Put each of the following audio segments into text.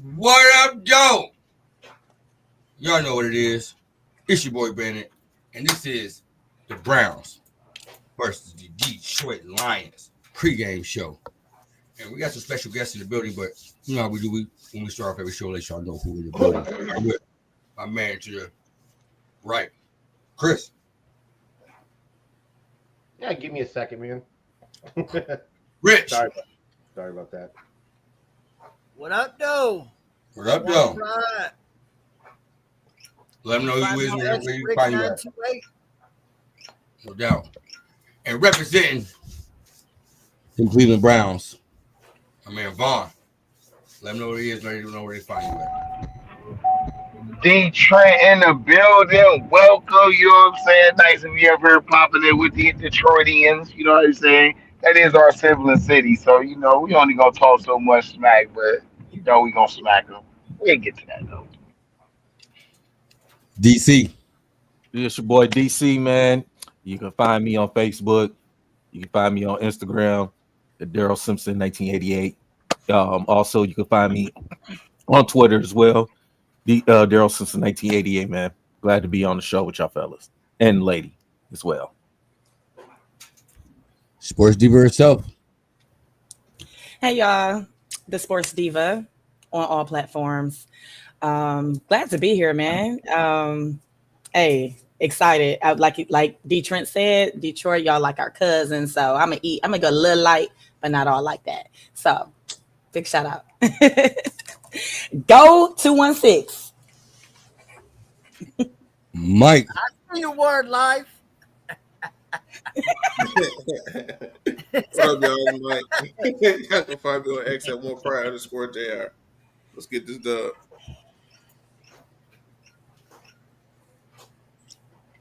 What up, Joe? Y'all know what it is. It's your boy Bennett, and this is the Browns versus the Detroit Lions pregame show. And we got some special guests in the building, but you know how we do. When we start off every show, let y'all know who in the building. I'm with my man to the right, Chris. Yeah, give me a second, man. Rich. Sorry about that. What up, though? What up, though? Right. Let them know who you is, where you find you at. 928. No doubt. And representing the Cleveland Browns, my man Vaughn. Let them know where he is, let them know where they find you at. Detroit in the building. Welcome, you know what I'm saying? Nice to be up here popping it with the Detroitians. You know what I'm saying? That is our sibling city. So, you know, we only gonna talk so much smack, but you know we gonna smack them. We'll get to that though. DC. It's your boy DC, man. You can find me on Facebook. You can find me on Instagram at Daryl Simpson 1988. Also, you can find me on Twitter as well. Daryl Simpson 1988, man. Glad to be on the show with y'all fellas and lady as well. Sports Diva herself. Hey y'all, the Sports Diva on all platforms. Glad to be here, man. Hey, excited. Like D Trent said, Detroit, y'all like our cousins. So I'm gonna go a little light, but not all like that. So big shout out. Go 216. Mike. I see your word life. What's up, y'all? Mike. You guys can find me on X at @1pride_JR. Let's get this dub.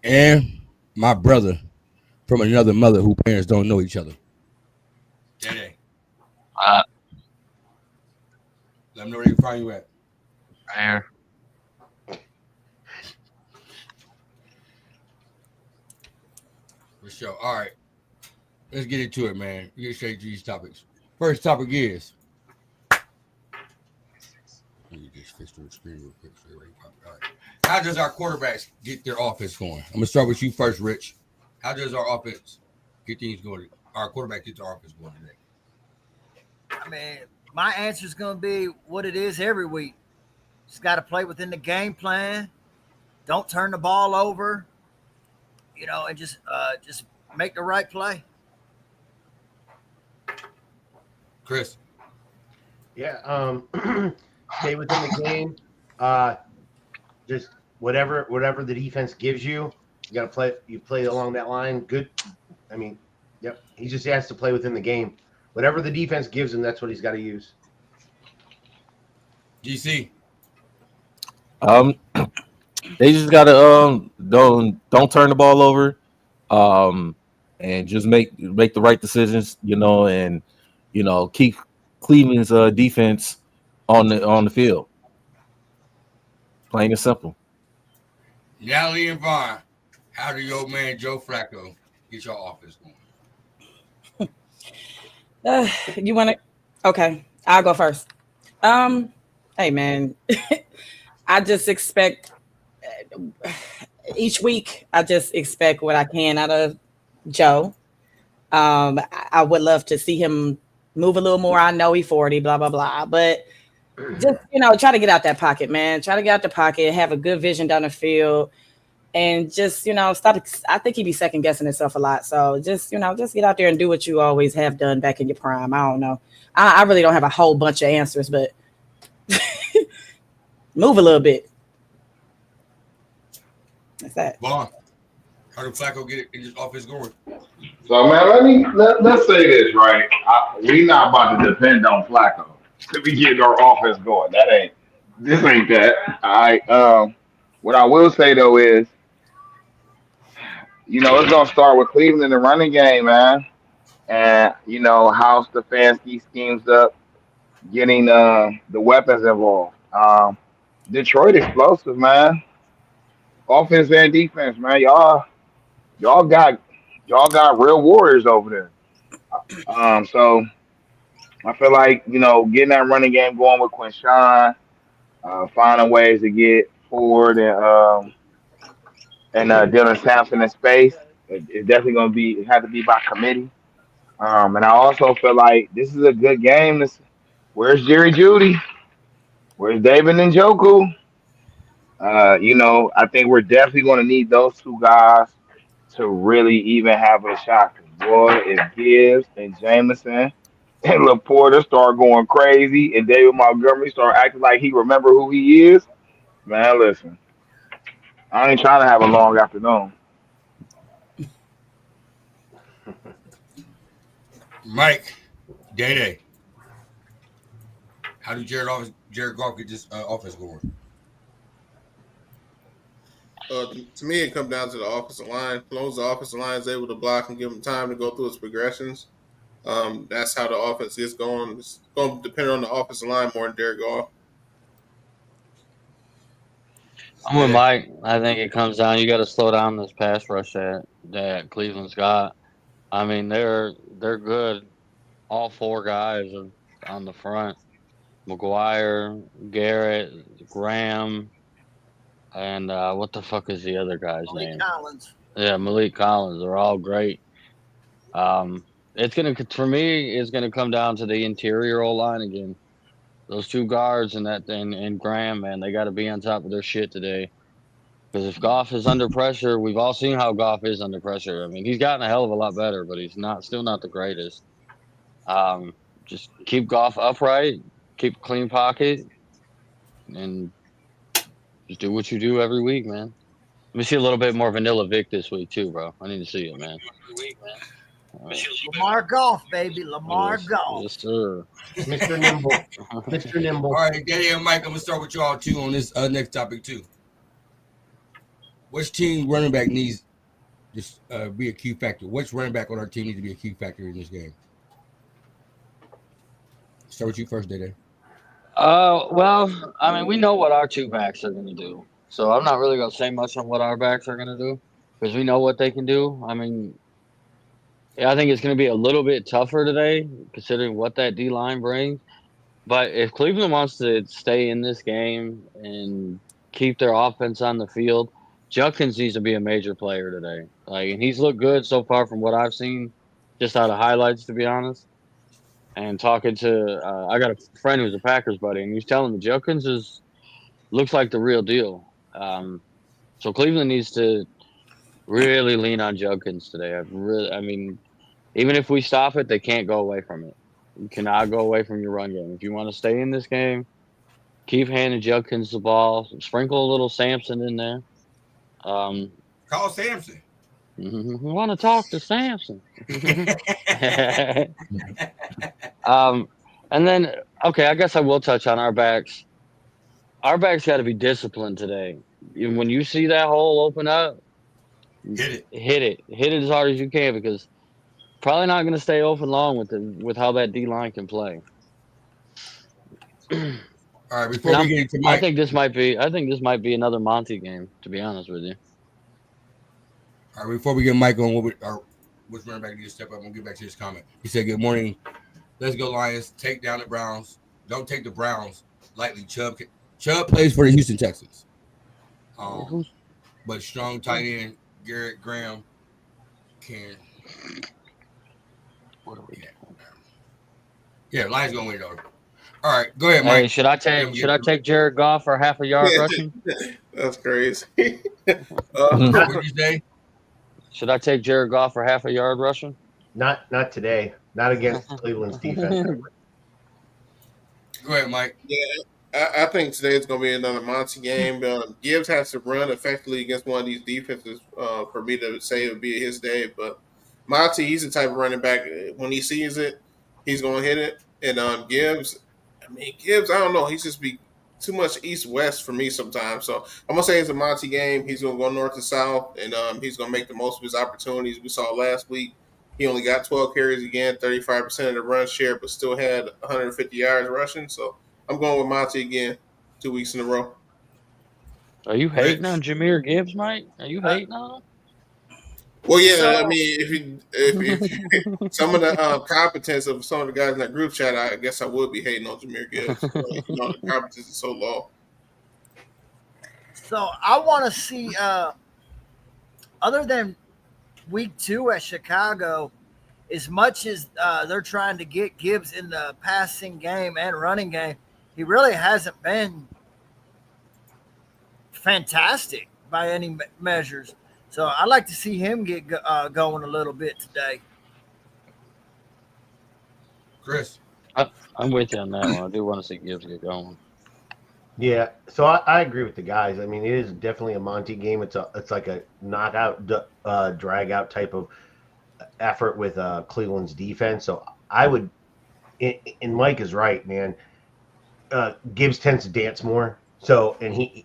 And my brother from another mother whose parents don't know each other. Dede. Let them know where you find you at. Man. For sure. All right. Let's get into it, man. We get straight to these topics. First topic is. Let me just fix the screen real quick. All right. How does our quarterbacks get their offense going? I'm going to start with you first, Rich. How does our offense get things going? Our quarterback gets our offense going today. I mean, my answer is going to be what it is every week. Just got to play within the game plan. Don't turn the ball over, you know, and just make the right play. Chris. Yeah, stay within the game. Just whatever the defense gives you, you got to play. You play along that line. Good. I mean, yep. He just has to play within the game. Whatever the defense gives him, that's what he's got to use. DC. They just gotta don't turn the ball over, and just make the right decisions, you know, and you know keep Cleveland's defense on the field. Plain and simple. Natalie and Vaughn, how do your man Joe Flacco get your offense going? You want to? Okay, I'll go first. Hey man, I just expect each week. I just expect what I can out of Joe. I would love to see him move a little more. I know he's 40, blah blah blah, but just try to get out that pocket, man. Try to get out the pocket, have a good vision down the field, and just stop. I think he'd be second guessing himself a lot. So just get out there and do what you always have done back in your prime. I don't know. I really don't have a whole bunch of answers, but move a little bit. That's that. Vaughn, how did Flacco get his offense going? So man, let's say this, right? We not about to depend on Flacco to be getting our offense going. This ain't that. All right. What I will say though is, it's gonna start with Cleveland in the running game, man. And how Stefanski schemes up getting the weapons involved. Detroit explosive, man. Offense and defense, man. Y'all got real warriors over there. So I feel like getting that running game going with Quinshawn, finding ways to get Ford and Dylan Sampson in space. It's definitely going to be have to be by committee. And I also feel like this is a good game. Where's Jerry Judy? Where's David Njoku? I think we're definitely going to need those two guys to really even have a shot. 'Cause boy, if Gibbs and Jameson and Laporta start going crazy and David Montgomery start acting like he remember who he is, man, listen, I ain't trying to have a long afternoon. Mike, Day Day. How do Jared Goff get this offense going? To me, it comes down to the offensive line. As long as the offensive line is able to block and give him time to go through its progressions, that's how the offense is going. It's going to depend on the offensive line more than Derek Goff. I'm with Mike. I think it comes down. You got to slow down this pass rush that Cleveland's got. I mean, they're good. All four guys are on the front. McGuire, Garrett, Graham, and what the fuck is the other guy's Malik name? Collins. Yeah, Malik Collins. They're all great. It's gonna come down to the interior O line again. Those two guards and Graham, man, they got to be on top of their shit today. Because if Goff is under pressure, we've all seen how Goff is under pressure. I mean, he's gotten a hell of a lot better, but he's still not the greatest. Just keep Goff upright, keep a clean pocket, and just do what you do every week, man. Let me see a little bit more Vanilla Vic this week too, bro. I need to see it, man. Lamar Golf, baby. Lamar Golf. Yes, sir. Mr. Nimble. Mr. Nimble. All right, Daddy and Mike, I'm gonna start with y'all too on this next topic too. Which team running back needs to be a key factor? Which running back on our team needs to be a key factor in this game? Start with you first, Daddy. Well, I mean, we know what our two backs are going to do. So I'm not really going to say much on what our backs are going to do because we know what they can do. I mean, yeah, I think it's going to be a little bit tougher today considering what that D line brings. But if Cleveland wants to stay in this game and keep their offense on the field, Judkins needs to be a major player today. And he's looked good so far from what I've seen, just out of highlights, to be honest. And talking to, I got a friend who's a Packers buddy, and he's telling me Judkins looks like the real deal. So Cleveland needs to really lean on Judkins today. I mean, even if we stop it, they can't go away from it. You cannot go away from your run game. If you want to stay in this game, keep handing Judkins the ball. Sprinkle a little Sampson in there. Call Sampson. We want to talk to Sampson. And then, okay, I guess I will touch on our backs. Our backs got to be disciplined today. When you see that hole open up, hit it as hard as you can because probably not going to stay open long with how that D line can play. All right, before we get into Mike, I think this might be another Monty game. To be honest with you. All right, before we get Mike on which running back needs to step up, I'm gonna get back to his comment. He said, "Good morning. Let's go Lions. Take down the Browns. Don't take the Browns lightly. Chubb plays for the Houston Texans. But strong tight end Garrett Graham can. What are we doing? Yeah, Lions gonna win though. All right, go ahead, Mike. Hey, should I take Jared Goff for half a yard rushing? That's crazy. What did you say? Should I take Jared Goff for half a yard rushing? Not today. Not against Cleveland's defense. Go ahead, Mike. Yeah, I think today is going to be another Monty game. Gibbs has to run effectively against one of these defenses for me to say it would be his day. But Monty, he's the type of running back, when he sees it, he's going to hit it. And Gibbs, I don't know. He's just be too much east-west for me sometimes. So I'm going to say it's a Monty game. He's going to go north to south, and he's going to make the most of his opportunities. We saw last week he only got 12 carries again, 35% of the run share, but still had 150 yards rushing. So I'm going with Monty again 2 weeks in a row. Are you hating on Jahmyr Gibbs, Mike? Are you hating on him? Well, yeah, I mean, if some of the competence of some of the guys in that group chat, I guess I would be hating on Jahmyr Gibbs. The competence is so low. So I want to see, other than week 2 at Chicago, as much as they're trying to get Gibbs in the passing game and running game, he really hasn't been fantastic by any measures. So I'd like to see him get going a little bit today. Chris. I'm with you on that one. I do want to see Gibbs get going. Yeah, so I agree with the guys. I mean, it is definitely a Monty game. It's like a knockout, drag out type of effort with Cleveland's defense. So I would, and Mike is right, man. Gibbs tends to dance more. So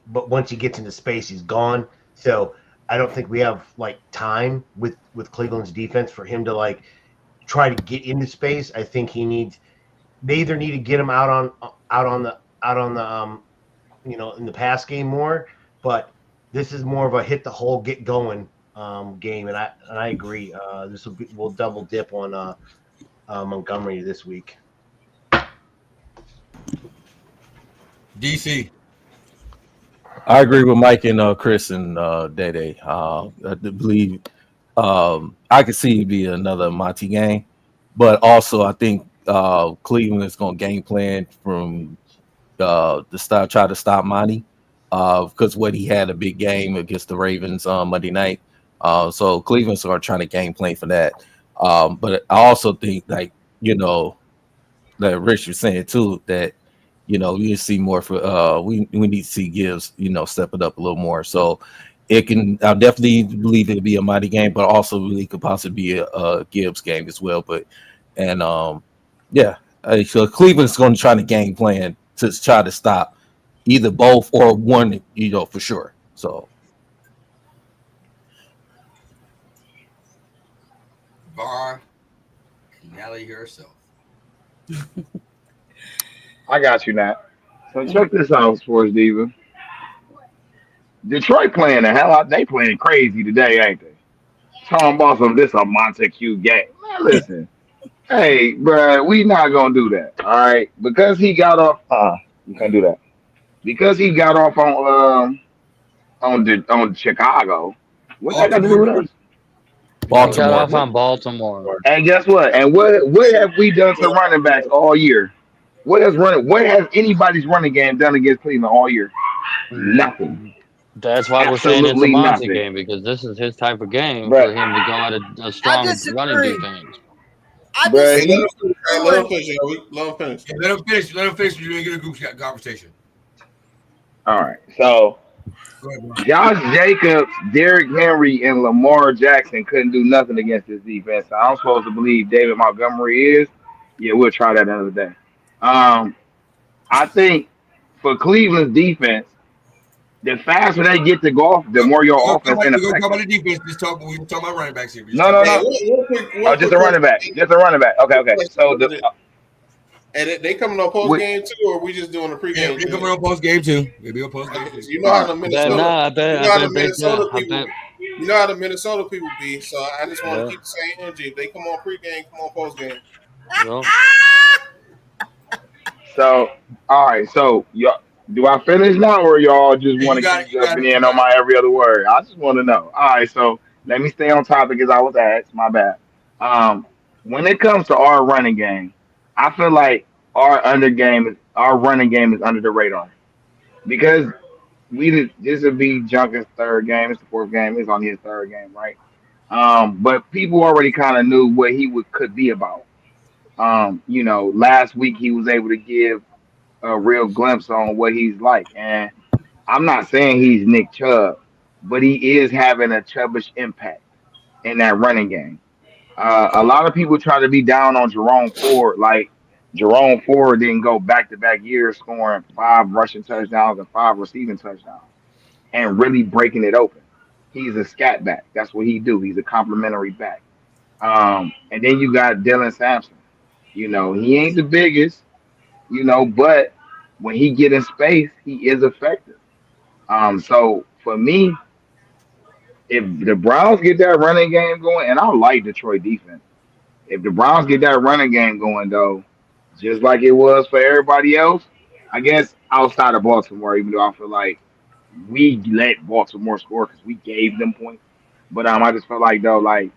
but once he gets into space, he's gone. So I don't think we have like time with Cleveland's defense for him to like try to get into space. I think they either need to get him out on the in the pass game more, but this is more of a hit the hole, get going game, and I agree. We'll double dip on Montgomery this week. DC. I agree with Mike and Chris and Dede. I believe I could see it be another Monty game, but also I think Cleveland is going to game plan from try to stop Monty because what he had a big game against the Ravens on Monday night. So Cleveland's are trying to game plan for that. But I also think that Rich was saying too that we need to see more for we need to see Gibbs step it up a little more. So I definitely believe it'll be a Monty game, but also really could possibly be a Gibbs game as well. So Cleveland's going to try to game plan to try to stop either both or one, for sure. So Var Nelly herself. I got you, Nat. So check this out, Sports Diva. Detroit playing the hell out. They playing crazy today, ain't they? Talking about this a Montague game. Man, listen. Hey, bruh, we not gonna do that. All right, because he got off. You can't do that. Because he got off on Chicago. What that got to do with us? Got off on Baltimore. And guess what? And what have we done to running backs all year? What has anybody's running game done against Cleveland all year? Nothing. That's why we're saying it's a Monty game, because this is his type of game for him to go at a strong running defense. Let him finish. Let him finish. Let him finish. You get a group conversation. All right. So Josh Jacobs, Derrick Henry, and Lamar Jackson couldn't do nothing against this defense. So I'm supposed to believe David Montgomery is. Yeah, we'll try that another day. I think for Cleveland's defense, the faster they get to golf, the more your offense is ineffective. Talk about the defense. We talk about running backs here. No. Just a running back. Okay. So and they coming on post game too, or we just doing a pregame? Yeah, they coming on post game too. They be on post game too. You know how the Minnesota people be. So I just want to keep the same energy. If they come on pregame, come on post game. So all right. So do I finish now, or y'all just want to keep jumping in on my every other word? I just want to know. All right, so let me stay on topic as I was asked. My bad. When it comes to our running game, I feel like our running game is under the radar because this would be Junkin's third game. It's the fourth game. It's only his third game, right? But people already kind of knew what he could be about. Last week he was able to give a real glimpse on what he's like. And I'm not saying he's Nick Chubb, but he is having a Chubbish impact in that running game. A lot of people try to be down on Jerome Ford. Like Jerome Ford didn't go back-to-back years scoring 5 rushing touchdowns and 5 receiving touchdowns and really breaking it open. He's a scat back. That's what he do. He's a complimentary back. And then you got Dylan Sampson. He ain't the biggest, but when he get in space, he is effective. So for me, if the Browns get that running game going, and I like Detroit defense, if the Browns get that running game going, though, just like it was for everybody else, I guess outside of Baltimore, even though I feel like we let Baltimore score because we gave them points. But I just felt like though, like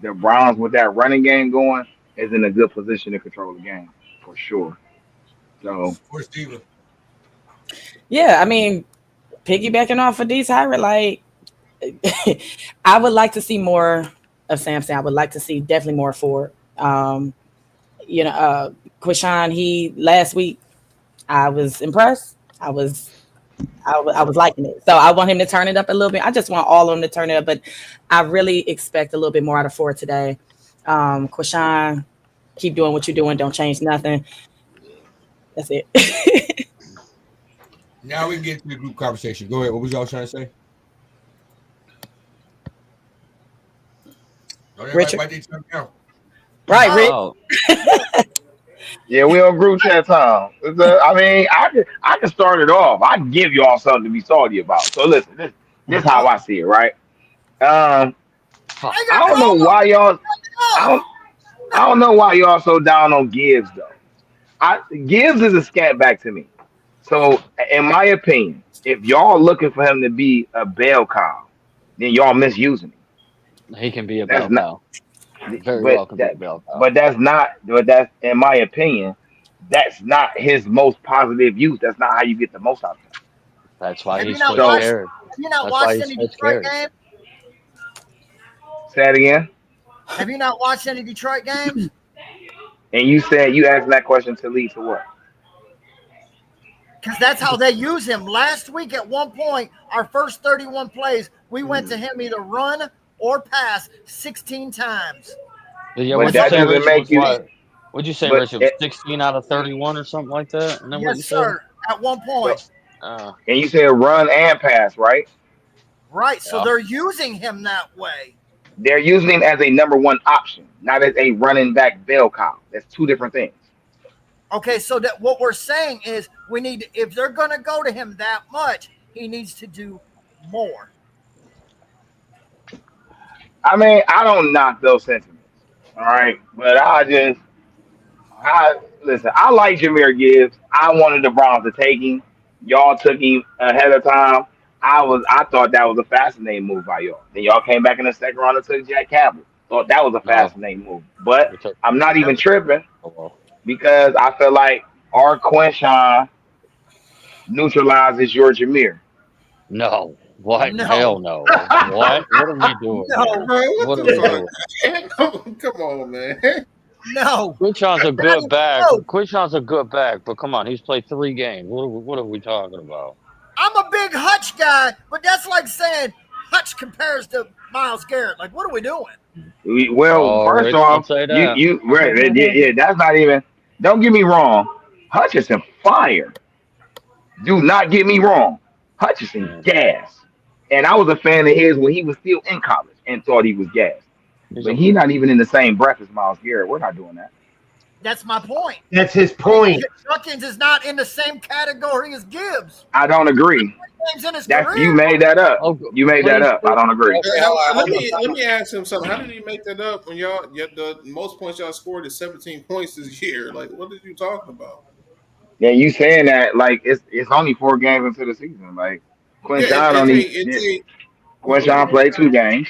the Browns with that running game going is in a good position to control the game for sure. So For Steven. Yeah, I mean, piggybacking off of D's Howard, like I would like to see more of Samson. I would like to see definitely more Ford. Quishan, he last week I was impressed. I was liking it. So I want him to turn it up a little bit. I just want all of them to turn it up, but I really expect a little bit more out of Ford today. Quishan, keep doing what you're doing. Don't change nothing. That's it. Now we can get to the group conversation. Go ahead. What was y'all trying to say? Don't everybody Richard? bite their tongue down. Right, Rick. Oh, yeah, we on group chat time. I mean, I can start it off. I can give y'all something to be salty about. So listen, this how I see it, right? fuck. I don't know why y'all. I don't know why y'all so down on Gibbs though. Gibbs is a scat back to me. So in my opinion, if y'all looking for him to be a bell cow, then y'all misusing him. He can be a That's bell not. cow. Very But well can be a bell cow. but that's not. But that's in my opinion. That's not his most positive use. That's not how you get the most out of him. That's why Have you he's not so watched? scared. Have you not That's why watched he's any so Detroit scared. games? Say it again. Have you not watched any Detroit games? And you said you asked that question to lead to what? Because that's how they use him. Last week, at one point, our first 31 plays, we went to him either run or pass 16 times. Yeah, But what'd you that say, doesn't Rich? make Was you. what? What'd you say, But Rich? It was 16 out of 31 or something like that? Isn't that what you Yes, said? sir. At one so, point. and you said run and pass, right? Right. So Yeah. they're using him that way. They're using him as a number one option, not as a running back bell cow. That's two different things. Okay, so that what we're saying is we need, if they're going to go to him that much, he needs to do more. I mean, I don't knock those sentiments, all right, but I listen. I like Jameer Gibbs. I wanted the Browns to take him. Y'all took him ahead of time. I thought that was a fascinating move by y'all. Then y'all came back in the second round and took Jack Campbell. Thought that was a No, fascinating move. But we took. I'm not even tripping Oh, well. because I feel like our Quinshawn neutralizes your Jameer. No. What? No. Hell no. What? What are we doing? No. Bro, what What are the we doing? fuck? Come on, man. No. Quinshon's a Not good even back. close. Quinshon's a good back, but come on, he's played 3 games. What are we talking about? I'm a big Hutch guy, but that's like saying Hutch compares to Miles Garrett. Like, what are we doing? Well, Oh, first Rich, don't off, say you that. you right, yeah, that's not even. Don't get me wrong. Hutchinson fire. Do not get me wrong. Hutchinson Man, gas. And I was a fan of his when he was still in college and thought he was gas. he's But a he's not even in the same breath as Miles Garrett. We're not doing that. That's my point. That's his point. Chuckins is not in the same category as Gibbs. I don't agree. Games in his That's career. you made that up. oh, You made that up. I don't agree. Hey, Okay, let me ask him something. How did he make that up when the most points y'all scored is 17 points this year? Like, what are you talking about? Yeah, you saying that like it's only 4 games into the season. Like Yeah, Quinshawn only Quinshawn played 2 games.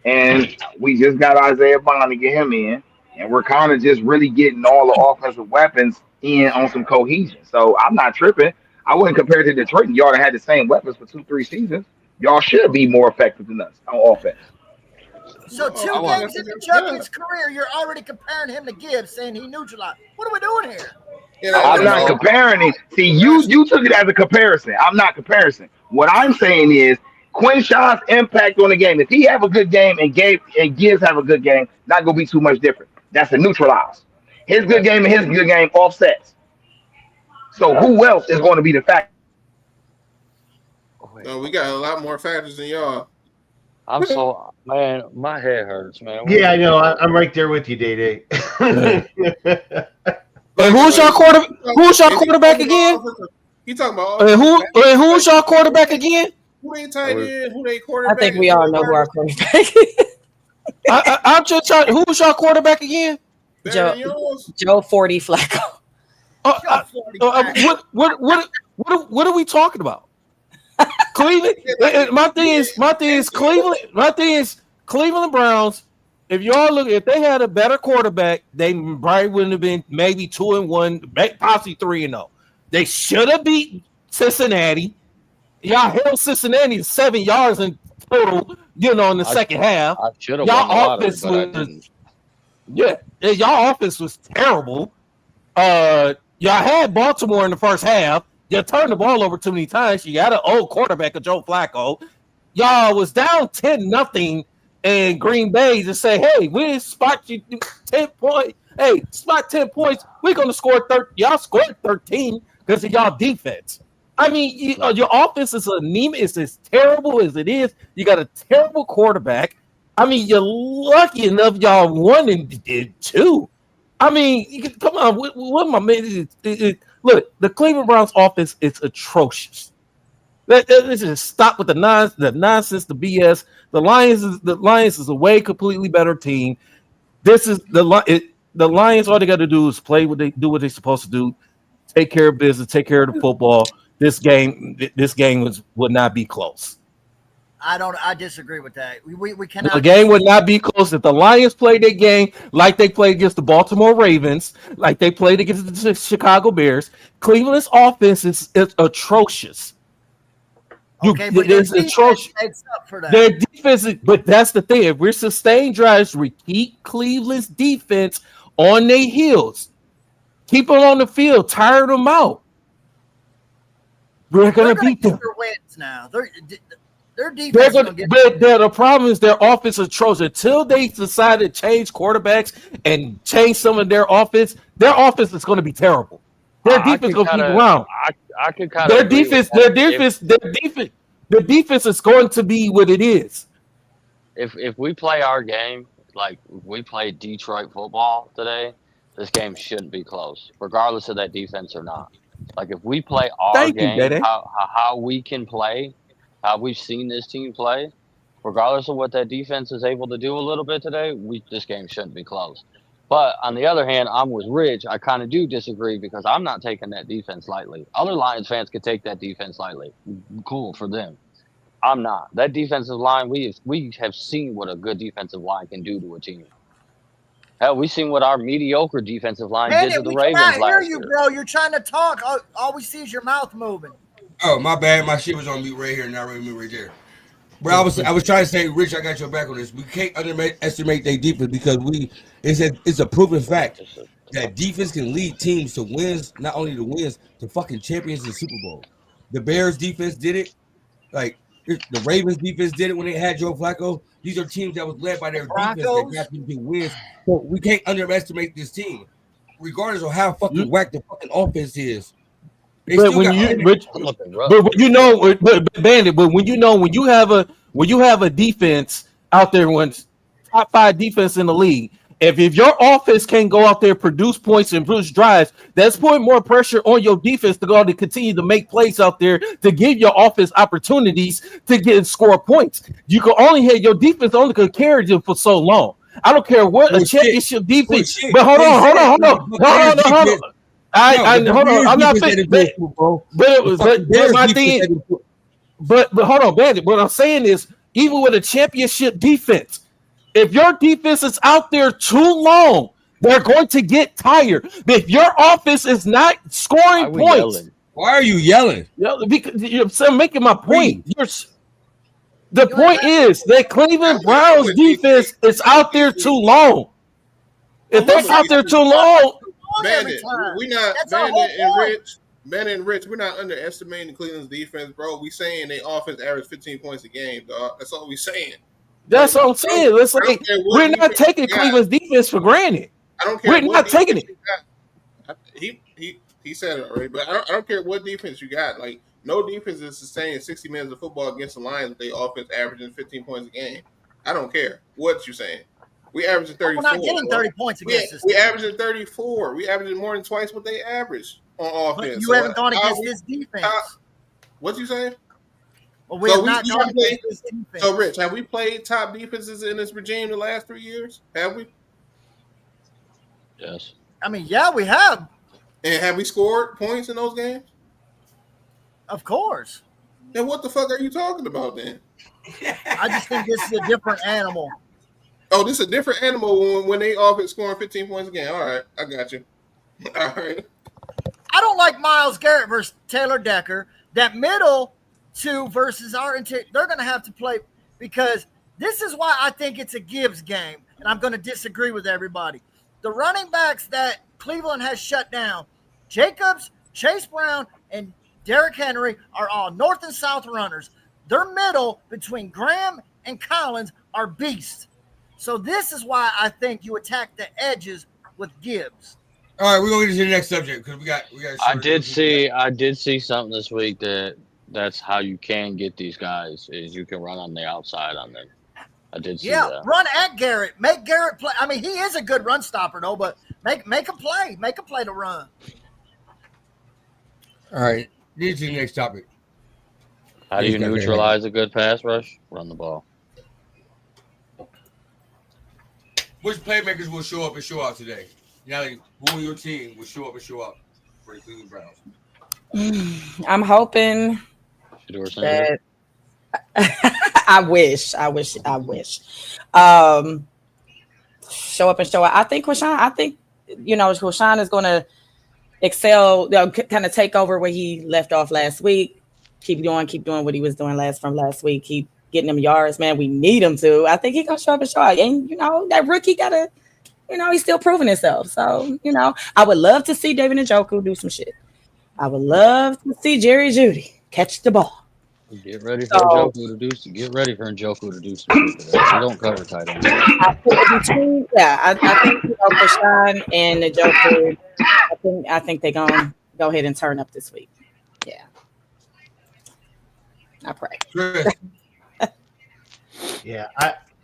And we just got Isaiah Bond to get him in, and we're kind of just really getting all the offensive weapons in on some cohesion. So I'm not tripping. I wouldn't compare it to Detroit. Y'all that had the same weapons for 2, 3 seasons. Y'all should be more effective than us on offense. So two I want- games into Chuckins' career, you're already comparing him to Gibbs, saying he neutralized. What are we doing here? I'm not comparing it. See, you took it as a comparison. I'm not comparison. What I'm saying is Quinshon's impact on the game. If he have a good game and Gibbs have a good game, not gonna be too much different. That's a neutralize. His good game and his good game offsets. So who else is going to be the factor? No, we got a lot more factors than y'all. I'm so man, my head hurts, man. Yeah, I know. I'm right there with you, Day Day. And who's your quarterback again? He talking about And who's your quarterback again? who they tight end, who they I quarterback. think we all know who our quarterback is. I'm just trying. Who's your quarterback again? Better than yours. Joe 40 Flacco. What are we talking about? Cleveland. My thing is Cleveland. My thing is Cleveland Browns. If y'all look, if they had a better quarterback, they probably wouldn't have been maybe 2-1, possibly 3-0. They should have beat Cincinnati. Y'all held Cincinnati to 7 yards in total, in the second half. I should have won the Y'all lottery, offense but I was didn't. y'all offense was terrible. Y'all had Baltimore in the first half. You turned the ball over too many times. You got an old quarterback, Joe Flacco. Y'all was down 10-0, and Green Bay just say, "Hey, we spot you 10 points. Hey, spot 10 points. We're gonna score 13. Y'all scored 13 because of y'all defense. I mean, your offense is anemic. It's as terrible as it is. You got a terrible quarterback. I mean, you're lucky enough y'all won and did 2. I mean, come on. What my man? Look, the Cleveland Browns offense is atrocious. Let's just stop with the nonsense, the BS. The Lions is a way completely better team. This is the Lions. All they got to do is play what they're supposed to do. Take care of business. Take care of the football. This game would not be close. I disagree with that. We cannot. The game would not be close if the Lions played their game like they played against the Baltimore Ravens, like they played against the Chicago Bears. Cleveland's offense is atrocious. Okay, but it's atrocious. Up for that. Their defense, but that's the thing. If we're sustained drives, we keep Cleveland's defense on their heels. Keep them on the field. Tire them out. We're gonna beat them. Wins now. Their defense. The problem is their offense is atrocious. Until they decide to change quarterbacks and change some of their offense is going to be terrible. Their defense going to keep around. I could kind of. Their defense is going to be what it is. If we play our game like we play Detroit football today, this game shouldn't be close, regardless of that defense or not. Like if we play our game, how we can play, how we've seen this team play, regardless of what that defense is able to do a little bit today, this game shouldn't be close. But on the other hand, I'm with Rich. I kind of do disagree because I'm not taking that defense lightly. Other Lions fans could take that defense lightly. Cool for them. I'm not. That defensive line, we have seen what a good defensive line can do to a team. Hell, we've seen what our mediocre defensive line did to the Ravens last year. I hear you, bro. You're trying to talk. All we see is your mouth moving. Oh, my bad. My shit was on mute right here, not right mute right there. But I was trying to say, Rich, I got your back on this. We can't underestimate their defense because it's a proven fact that defense can lead teams to wins, not only to wins, to fucking champions in the Super Bowl. The Bears defense did it. Like the Ravens defense did it when they had Joe Flacco. These are teams that was led by their defense that got them to wins. So we can't underestimate this team, regardless of how fucking whack the fucking offense is. But when you have a defense out there, when top 5 defense in the league, if your offense can't go out there, produce points and produce drives, that's putting more pressure on your defense to go out and continue to make plays out there to give your offense opportunities to score points. You can only have your defense only could carry you for so long. I don't care what a championship defense. But hold on. I'm not saying, but my thing. But hold on, Bandit. What I'm saying is, even with a championship defense, if your defense is out there too long, they're going to get tired. If your offense is not scoring points, why are you yelling? Because I'm making my point. The point is that Cleveland Browns defense is out there too long. If they're out there too long, Bandit and Rich, we're not underestimating Cleveland's defense, bro. We saying they offense average 15 points a game, dog. That's all we saying. That's what I'm saying. We're not taking Cleveland's defense for granted. I don't care. We're not taking it. He said it already, but I don't care what defense you got. Like, no defense is sustaining 60 minutes of football against the Lions with their offense averaging 15 points a game. I don't care what you're saying. We averaging 34. We're not getting 30 points against this. We averaging 34. We averaging more than twice what they average on offense. But you haven't gone against this defense. What you saying? Well, we have not gone against this defense. So, Rich, have we played top defenses in this regime the last 3 years? Have we? Yes. I mean, yeah, we have. And have we scored points in those games? Of course. Then what the fuck are you talking about then? I just think this is a different animal. Oh, this is a different animal when they off at scoring 15 points a game. All right, I got you. All right. I don't like Myles Garrett versus Taylor Decker. That middle two versus our interior, they're going to have to play because this is why I think it's a Gibbs game, and I'm going to disagree with everybody. The running backs that Cleveland has shut down, Jacobs, Chase Brown, and Derrick Henry are all north and south runners. Their middle between Graham and Collins are beasts. So this is why I think you attack the edges with Gibbs. All right, we're gonna get to the next subject because we got. I did see something this week that's how you can get these guys is you can run on the outside on them. I did see that. Run at Garrett. Make Garrett play. I mean, he is a good run stopper though, but make a play. Make a play to run. All right, get to the next topic. How do you neutralize a good pass rush? Run the ball. Which playmakers will show up and show out today? Nelly, who on your team will show up and show out for the Cleveland Browns? I'm hoping that I wish. Show up and show out. I think Rashawn is going to excel, kind of take over where he left off last week. Keep doing what he was doing from last week. Keep getting them yards, man. We need him to. I think he's going to show up and show out. And, that rookie got to, he's still proving himself. So, I would love to see David Njoku do some shit. I would love to see Jerry Jeudy catch the ball. Get ready for Njoku to do some shit. We don't cover tight ends. I think Rashawn and Njoku, I think they're going to go ahead and turn up this week. Yeah. I pray. Yeah.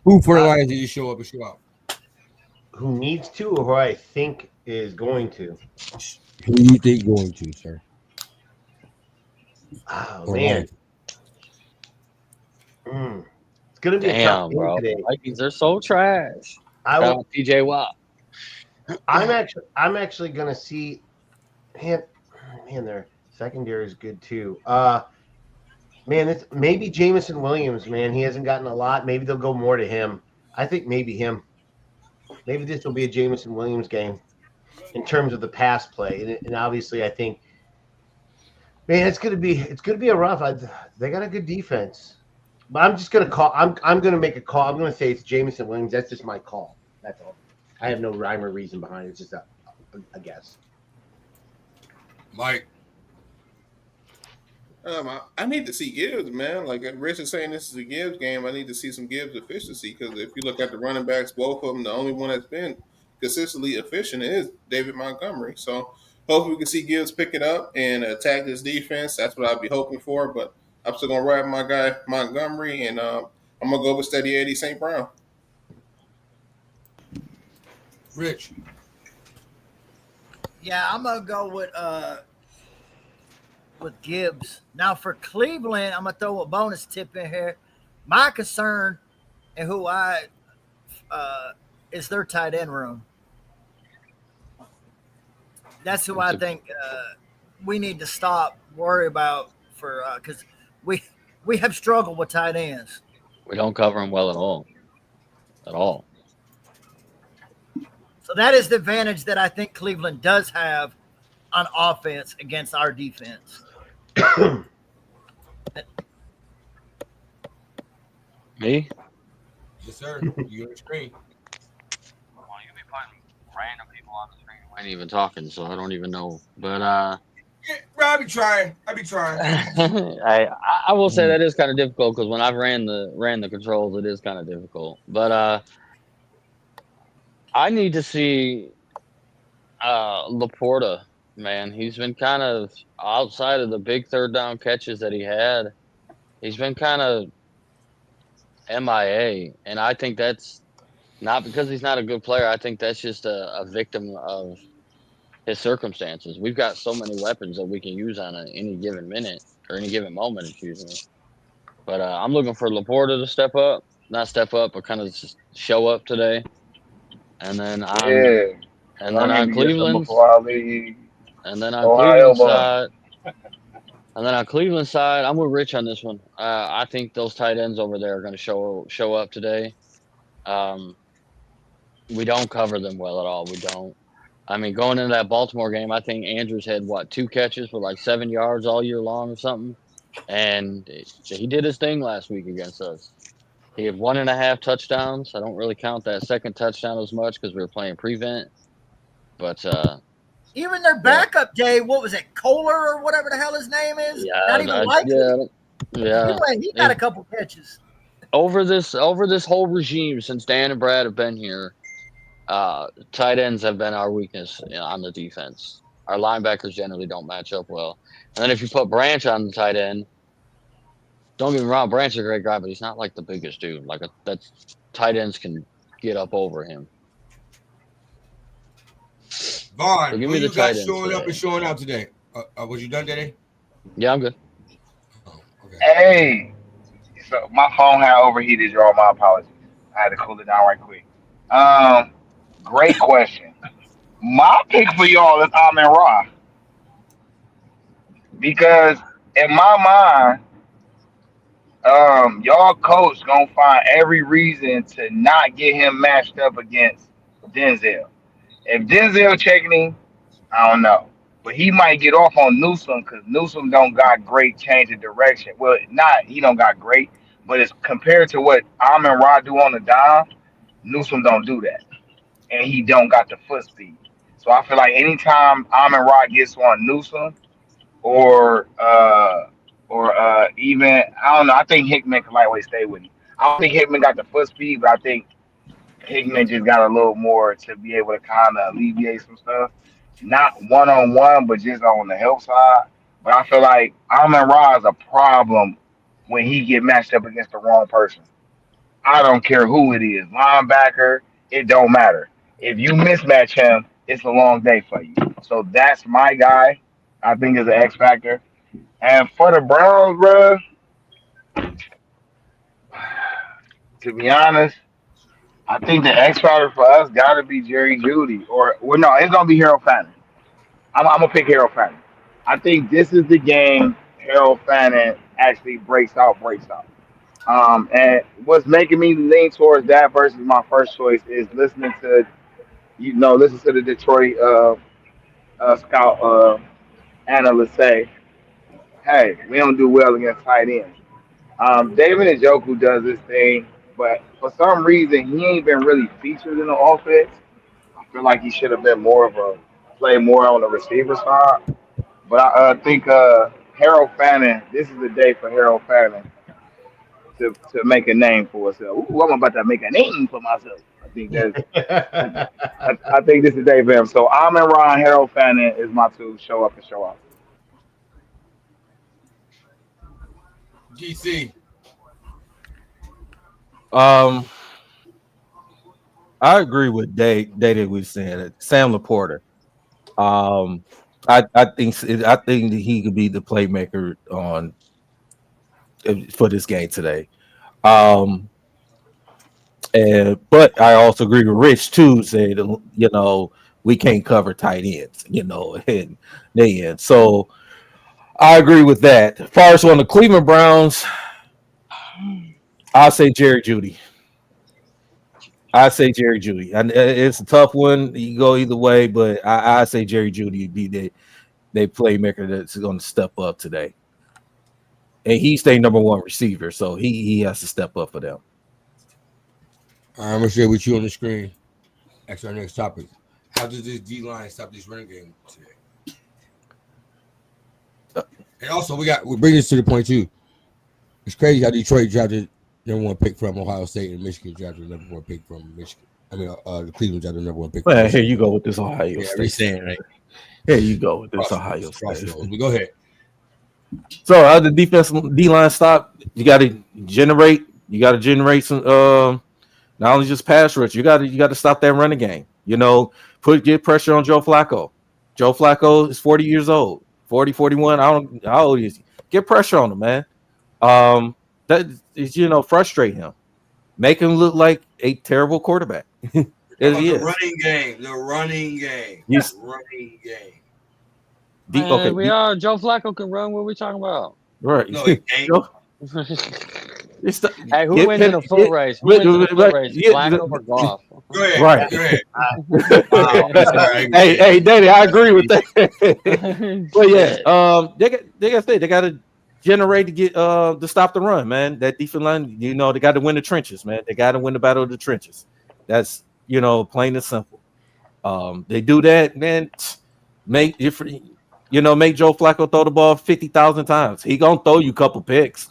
Who for the Lions did you show up and show out? Who needs to or who I think is going to? Who do you think going to, sir? Oh, man. It's going to be a tough game today. Vikings are so trash. TJ Watt. I'm actually going to see man, their secondary is good too. Man, it's maybe Jameson Williams, man. He hasn't gotten a lot. Maybe they'll go more to him. I think maybe him. Maybe this will be a Jameson Williams game in terms of the pass play. And obviously I think, man, it's gonna be a rough. They got a good defense. But I'm just gonna call. I'm gonna make a call. I'm gonna say it's Jameson Williams. That's just my call. That's all. I have no rhyme or reason behind it. It's just a guess. Mike. I need to see Gibbs, man. Like Rich is saying, this is a Gibbs game. I need to see some Gibbs efficiency because if you look at the running backs, both of them, the only one that's been consistently efficient is David Montgomery. So hopefully we can see Gibbs pick it up and attack this defense. That's what I'd be hoping for. But I'm still gonna ride my guy Montgomery, and I'm gonna go with steady 80 St. Brown. Rich. Yeah, I'm gonna go with Gibbs. Now for Cleveland, I'm gonna throw a bonus tip in here. My concern and who is their tight end room. That's who I think we need to worry about because we have struggled with tight ends. We don't cover them well at all. So that is the advantage that I think Cleveland does have on offense against our defense. Me? Yes, sir. You on the screen. Well, you be putting random people on the screen. I ain't even talking, so I don't even know. But I be trying. I will say that is kind of difficult because when I've ran the controls, it is kind of difficult. But I need to see Laporta. Man, he's been kind of outside of the big third down catches that he had. He's been kind of MIA, and I think that's not because he's not a good player. I think that's just a victim of his circumstances. We've got so many weapons that we can use on any given minute or any given moment, excuse me. But I'm looking for Laporta to step up, not step up, but kind of just show up today. And then on Cleveland. And then on Cleveland's side, And then on Cleveland side, I'm with Rich on this one. I think those tight ends over there are going to show up today. We don't cover them well at all. We don't. I mean, going into that Baltimore game, I think Andrews had 2 catches for like 7 yards all year long or something, and he did his thing last week against us. He had 1.5 touchdowns. I don't really count that second touchdown as much because we were playing prevent, but even their backup, Jay, what was it, Kohler or whatever the hell his name is? yeah, Not even likely. Yeah. He got a couple catches. Over this whole regime since Dan and Brad have been here, tight ends have been our weakness on the defense. Our linebackers generally don't match up well. And then if you put Branch on the tight end, don't get me wrong, Branch is a great guy, but he's not like the biggest dude. That's tight ends can get up over him. Vaughn, So give who me the you got tight ends showing up today. and showing out today? Was you done today? Yeah, I'm good. Oh, okay. Hey, so my phone had overheated, y'all. My apologies. I had to cool it down right quick. Great question. My pick for y'all is Amin Ra because in my mind, y'all coach gonna find every reason to not get him matched up against Denzel. If Denzel checking him, I don't know. But he might get off on Newsom because Newsom don't got great change of direction. Well, not he don't got great, but it's compared to what Amon Ra do on the dime, Newsom don't do that. And he don't got the foot speed. So I feel like anytime Amon Ra gets on Newsom or even I don't know, I think Hickman can lightweight stay with him. I don't think Hickman got the foot speed, but I think Hickman just got a little more to be able to kind of alleviate some stuff. Not one on one, but just on the help side. But I feel like Amon Ra is a problem when he get matched up against the wrong person. I don't care who it is, linebacker, it don't matter. If you mismatch him, it's a long day for you. So that's my guy. I think is an X factor. And for the Browns, bro, to be honest, I think the X factor for us got to be Jerry Judy, or well, no, it's gonna be Harold Fanning. I'm gonna pick Harold Fanning. I think this is the game Harold Fanning actually breaks out. And what's making me lean towards that versus my first choice is listening to listen to the Detroit scout analyst say, "Hey, we don't do well against tight ends." David Njoku does this thing, but for some reason he ain't been really featured in the offense. I feel like he should have been more of a play more on the receiver side. But I think Harold Fanning, this is the day for Harold Fanning to make a name for himself. Ooh, I'm about to make a name for myself. I think that's I think this is the day for him. So Amon Ron, Harold Fanning is my two. Show up and show out. GC. I agree with Dave was saying. Sam Laporta. I think that he could be the playmaker on for this game today. But I also agree with Rich too. Say we can't cover tight ends. And they end. So I agree with that. As far as on the Cleveland Browns, I'll say Jerry Judy. And it's a tough one. You can go either way, but I say Jerry Judy be the playmaker that's going to step up today. And he's their number one receiver, so he has to step up for them. I'm gonna share with you on the screen. Actually, our next topic: how does this D line stop this running game today? And also, we bring this to the point too. It's crazy how Detroit drafted number one pick from Ohio State and Michigan drafted the number one pick from Michigan. I mean, the Cleveland drafted the number one pick. Well, here you go with this Ohio State. Saying, right? Here you go with this Ohio State. We go ahead. So how the defensive D line stop? You got to generate. You got to generate some. Not only just pass rush. You got to stop that running game. Get pressure on Joe Flacco. Joe Flacco is 40 years old. 40, 41. How old is he? Get pressure on him, man. That is, frustrate him. Make him look like a terrible quarterback. The running game. Okay, we are. Joe Flacco can run. What are we talking about? right. No, he can't. Hey, who wins in a foot race? Who wins in a foot race? Flacco or Goff? Go ahead. Right. Go ahead. Wow. Hey, Daddy, I agree with that. But yeah, they got to generate to get to stop the run, man. That defense line, they got to win the trenches, man. They got to win the battle of the trenches. That's plain and simple. They do that, man. Make Joe Flacco throw the ball 50,000 times. He gonna throw you a couple picks.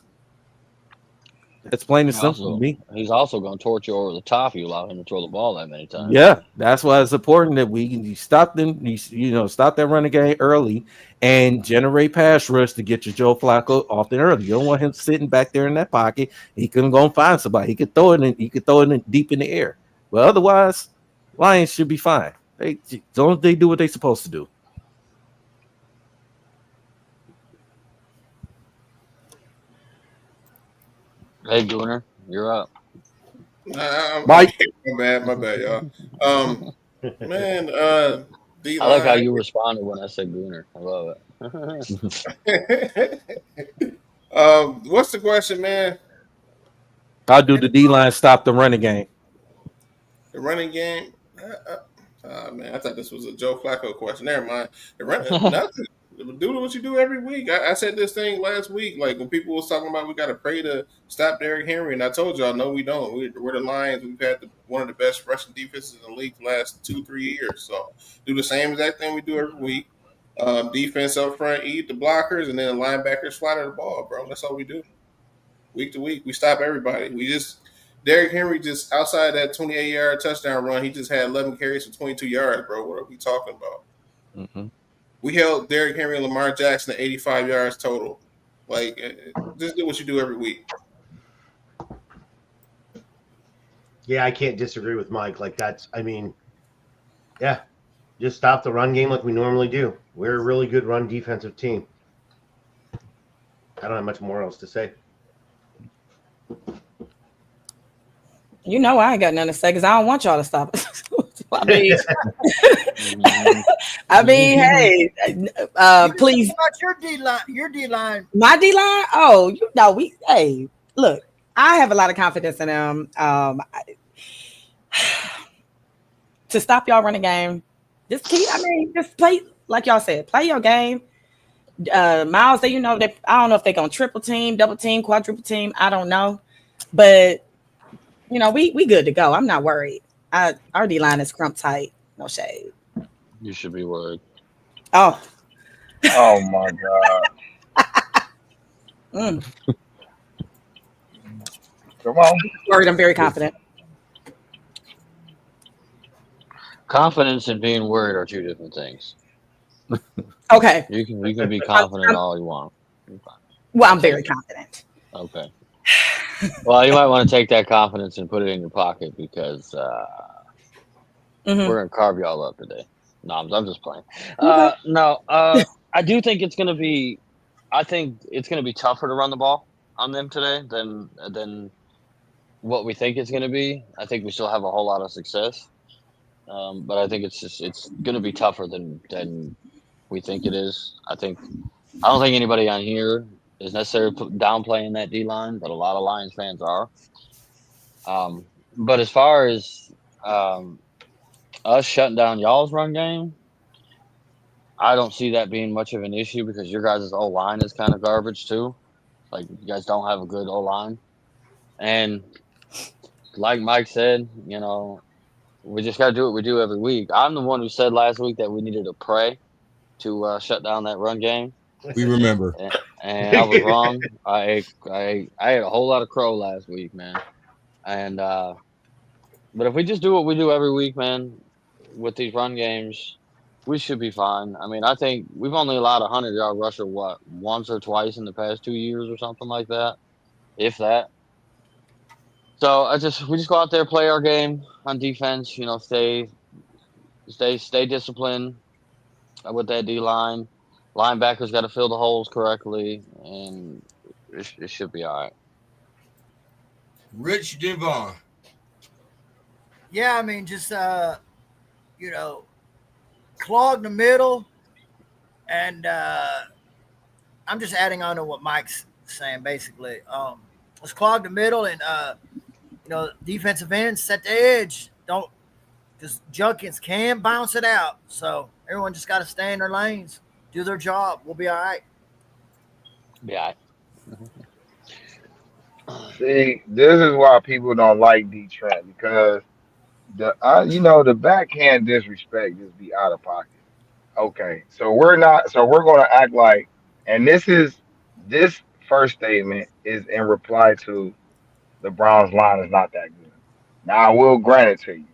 That's plain and simple to me. He's also going to torch you over the top if you allow him to throw the ball that many times. Yeah, that's why it's important that you stop them. Stop that running game early and generate pass rush to get your Joe Flacco off the early. You don't want him sitting back there in that pocket. He couldn't go and find somebody. He could throw it in. He could throw it in deep in the air. But otherwise, Lions should be fine. They do what they're supposed to do. Hey, Gooner, you're up. Mike, my bad, y'all. Man, I like how you responded when I said Gooner. I love it. What's the question, man? How do the D-line stop the running game? The running game? Man, I thought this was a Joe Flacco question. Never mind. The running, nothing. Do what you do every week. I said this thing last week, like when people was talking about we got to pray to stop Derrick Henry, and I told y'all, no, we don't. We're the Lions. We've had one of the best rushing defenses in the league the last 2-3 years. So do the same exact thing we do every week. Defense up front, eat the blockers, and then linebackers flatter the ball, bro. That's all we do. Week to week, we stop everybody. Derrick Henry just outside that 28-yard touchdown run, he just had 11 carries for 22 yards, bro. What are we talking about? Mm-hmm. We held Derrick Henry and Lamar Jackson to 85 yards total. Like, just do what you do every week. Yeah, I can't disagree with Mike. Just stop the run game like we normally do. We're a really good run defensive team. I don't have much more else to say. I ain't got nothing to say because I don't want y'all to stop it. Hey, please. About your D-line. My D-line? Oh, look, I have a lot of confidence in them. To stop y'all running game, just play, like y'all said, play your game. Miles, I don't know if they're going to triple team, double team, quadruple team. I don't know. But, we good to go. I'm not worried. Our D-line is crump tight. No shade. You should be worried. Oh my God. Come on. Worried. I'm very confident. Confidence and being worried are two different things. Okay. You can be confident all you want. Well, I'm very confident. Okay. Well, you might want to take that confidence and put it in your pocket because we're gonna carve y'all up today. No, I'm just playing. Okay. I do think it's gonna be. I think it's gonna be tougher to run the ball on them today than what we think it's gonna be. I think we still have a whole lot of success, but I think it's gonna be tougher than we think it is. I don't think anybody on here is necessarily downplaying that D-line, but a lot of Lions fans are. But as far as us shutting down y'all's run game, I don't see that being much of an issue because your guys' O-line is kind of garbage too. Like, you guys don't have a good O-line. And like Mike said, we just got to do what we do every week. I'm the one who said last week that we needed to pray to shut down that run game. We remember. And I was wrong. I had a whole lot of crow last week, man. And but if we just do what we do every week, man, with these run games, we should be fine. I mean, I think we've only allowed a 100-yard rusher once or twice in the past 2 years or something like that, if that. So we just go out there, play our game on defense. Stay disciplined with that D-line. Linebackers got to fill the holes correctly, and it should be all right. Rich Devon. Yeah, I mean, just clog the middle And I'm just adding on to what Mike's saying. Basically, let's clog the middle and defensive ends set the edge. Don't because Junkins can bounce it out. So everyone just got to stay in their lanes, do their job. We'll be all right. Yeah. See, this is why people don't like Detroit because the backhand disrespect just be out of pocket. Okay, so we're not. So we're going to act like, and this first statement is in reply to the Browns line is not that good. Now I will grant it to you.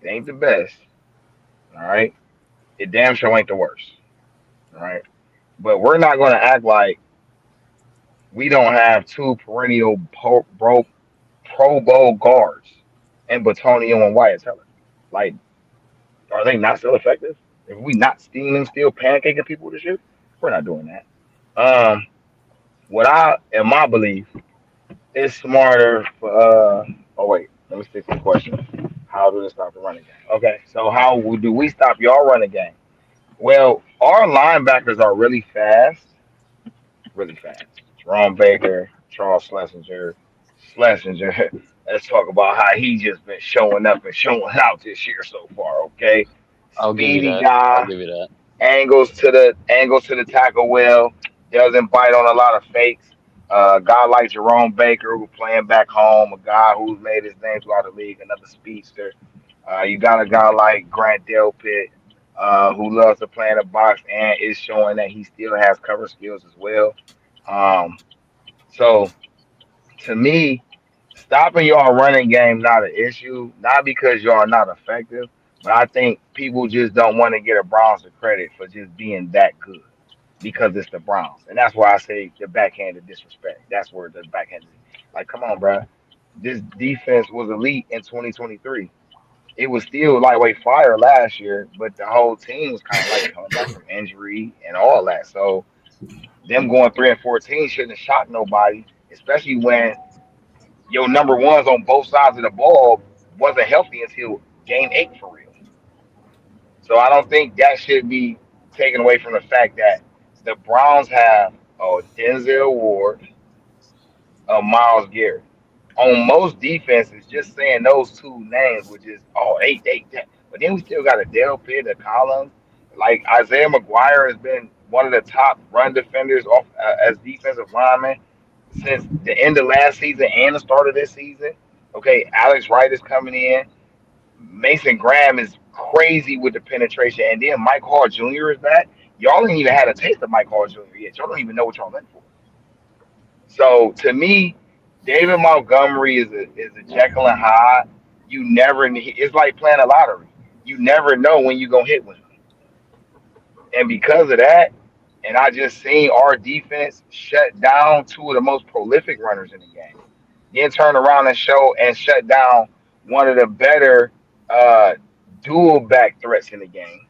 It ain't the best. All right, it damn sure ain't the worst. All right, but we're not going to act like we don't have two perennial Pro Bowl guards and Batonio and Wyatt Teller. Like, are they not still effective? If we not steaming, still pancaking people to shoot, we're not doing that. What I, in my belief, is smarter for. Oh wait, let me stick to the question. How do they stop the running game? Okay, so how do we stop y'all running game? Well, our linebackers are really fast, really fast. Jerome Baker, Charles Schlesinger. Let's talk about how he just been showing up and showing out this year so far. Okay, I'll give you speedy that. I'll guy, give you that. angles to the tackle well, doesn't bite on a lot of fakes. A guy like Jerome Baker who playing back home, a guy who's made his name throughout the league, another speedster. You got a guy like Grant Delpit, who loves to play in the box and is showing that he still has cover skills as well. Um, so to me, stopping y'all running game not an issue, not because y'all are not effective, but I think people just don't want to get a Browns the credit for just being that good because it's the Browns, and that's why I say the backhanded disrespect. That's where the backhanded, like, come on, bro. This defense was elite in 2023. It was still lightweight fire last year, but the whole team was kind of like coming back from injury and all that. So them going 3-14 shouldn't have shocked nobody, especially when your number ones on both sides of the ball wasn't healthy until game 8 for real. So I don't think that should be taken away from the fact that the Browns have Denzel Ward, Miles Garrett. On most defenses, just saying those two names would just they. But then we still got a Dale Pitt, a Collins, like Isaiah McGuire has been one of the top run defenders off as defensive lineman since the end of last season and the start of this season. Okay, Alex Wright is coming in. Mason Graham is crazy with the penetration, and then Mike Hall Jr. is back. Y'all ain't even had a taste of Mike Hall Jr. yet. Y'all don't even know what y'all in for. So to me, David Montgomery is a Jekyll and Hyde. You never. It's like playing a lottery. You never know when you're gonna hit with him, and because of that, and I just seen our defense shut down two of the most prolific runners in the game. Then turn around and shut down one of the better uh, dual back threats in the game.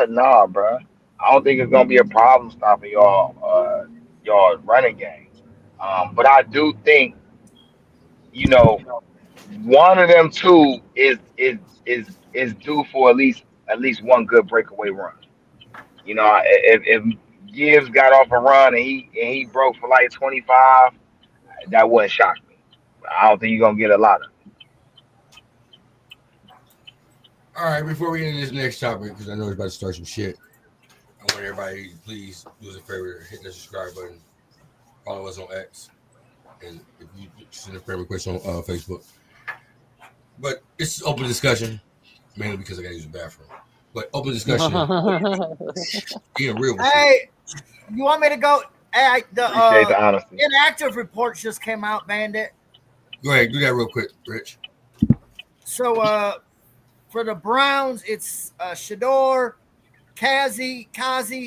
Nah, bro. I don't think it's gonna be a problem stopping y'all running game. But I do think you know one of them two is due for at least one good breakaway run. If Gibbs got off a run and he broke for like 25, that wouldn't shock me. I don't think you're gonna get a lot of All right, before we get into this next topic, because I know it's about to start some shit, I want everybody to please do us a favor, hit the subscribe button, follow us on X, and if you send a friend request on Facebook. But it's open discussion, mainly because I got to use the bathroom. But open discussion, being real with you. Hey, you want me to go? Hey, the appreciate the honesty. inactive report just came out, Bandit. Go ahead, do that real quick, Rich. So for the Browns, it's Shador, Kazi,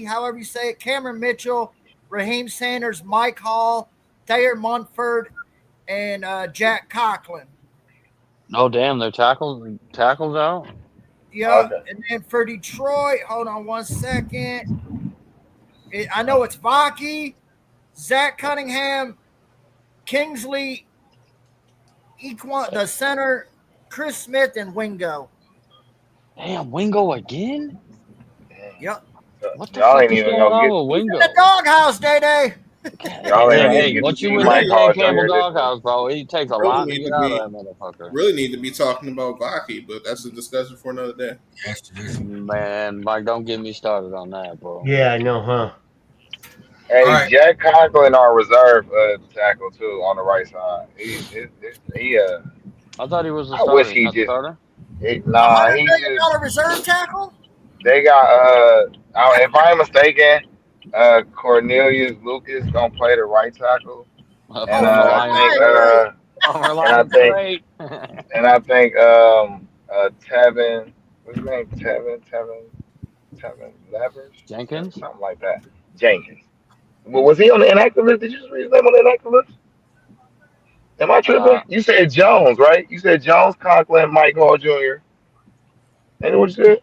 however you say it, Cameron Mitchell, Raheem Sanders, Mike Hall, Thayer Munford, and Jack Conklin. Oh damn, their tackles out. Yeah, Okay. and then for Detroit, hold on one second. I know it's Vaki, Zach Cunningham, Kingsley, the center, Chris Smith, and Wingo. Damn, Wingo again. Yep. What the Y'all fuck ain't is even going gonna get. on with He's in Wingo? the doghouse, Day. Y'all ain't Really need gonna to Hey, be get to once you see in Mike that really, Dan Hall Campbell Jr. this week. doghouse, bro, it takes a really lot to need get to out of be that motherfucker. really need to be talking about Baki, but that's a discussion for another day. Yes, it is. Man, Mike, don't get me started on that, bro. Yeah, I know, huh? All Hey, right. Jack Conklin, our reserve tackle too on the right side. He I thought he was the I wish starter, he not the just starter. nah. $100 He just million reserve tackle. they got if I am mistaken, Cornelius Lucas gonna play the right tackle, and Former Oh, Lions right, right. great. Former and I Lions think great. and I think Tevin, what's his name? Tevin Levers, Jenkins? something like that. Jenkins. Well, was he on the inactive list? Did you just read his name on the inactive list? Am I tripping? Uh, You said Jones, right? You said Jones, Conklin, Mike Hall Jr. Ain't that what you said?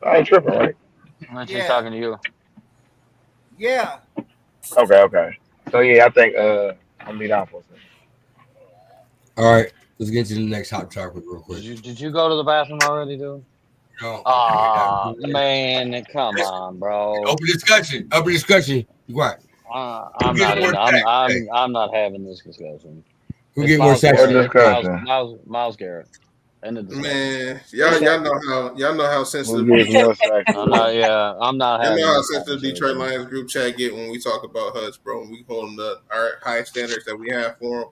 I ain't tripping, right? she's Yeah, talking to you. yeah. Okay. So yeah, I think I'm be down for a second. All right. Let's get to the next hot topic real quick. Did you go to the bathroom already, dude? No, Ah, man, come on, bro. open discussion. Open discussion. Be quiet. Who I'm gets not more in. sacks today? I'm not having this discussion. Who It's get more Miles sacks What Garrett. today? It's Miles discussion? Miles Miles Garrett. End of discussion. Man, What's up? y'all know how Who sensitive gives more sacks I'm today? not. Yeah, I'm not y'all know having how this sensitive Detroit conversation. Lions group chat get when we talk about Hutch, bro. We hold them to our high standards that we have for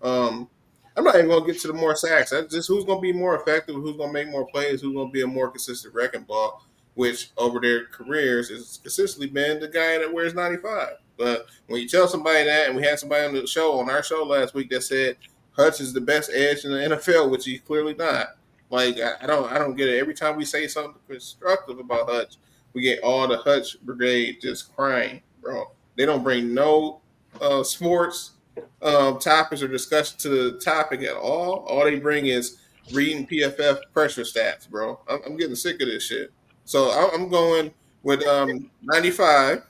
them. I'm not even gonna get to the more sacks. That's just who's gonna be more effective, who's gonna make more plays, who's gonna be a more consistent wrecking ball. Which over their careers has consistently been the guy that wears 95. But when you tell somebody that, and we had somebody on the show on our show last week that said Hutch is the best edge in the NFL, which he's clearly not. Like I don't get it. Every time we say something constructive about Hutch, we get all the Hutch brigade just crying, bro. They don't bring no sports topics or discussion to the topic at all. All they bring is reading PFF pressure stats, bro. I'm getting sick of this shit. So I'm going with 95.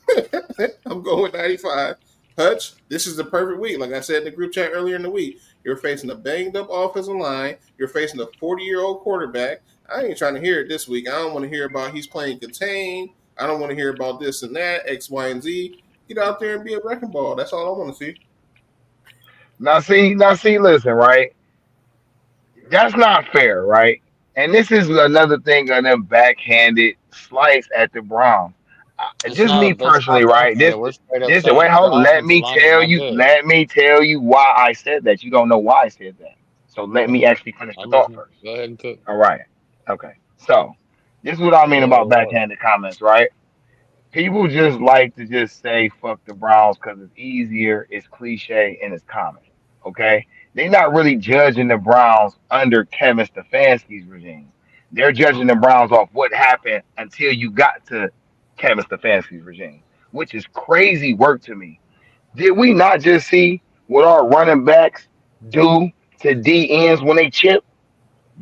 I'm going with 95. Hutch, this is the perfect week. Like I said in the group chat earlier in the week, you're facing a banged up offensive line. You're facing a 40-year-old quarterback. I ain't trying to hear it this week. I don't want to hear about he's playing contained. I don't want to hear about this and that, X, Y, and Z. Get out there and be a wrecking ball. That's all I want to see. Now see, listen, right? That's not fair, right? And this is another thing of them backhanded slice at the Browns. Just me It's personally, not right? backhanded. We're straight up Wait, saying hold the on. offensive line is not good. Let me tell you why I said that. You don't know why I said that. So let me actually finish the I'm thought listening. first. Go ahead and cook. All right. Okay. So this is what I mean Boil about the water. backhanded comments, right? People just like to just say fuck the Browns because it's easier, it's cliche, and it's common. Okay? They're not really judging the Browns under Kevin Stefanski's regime. They're judging the Browns off what happened until you got to Kevin Stefanski's regime, which is crazy work to me. Did we not just see what our running backs do to D ends when they chip?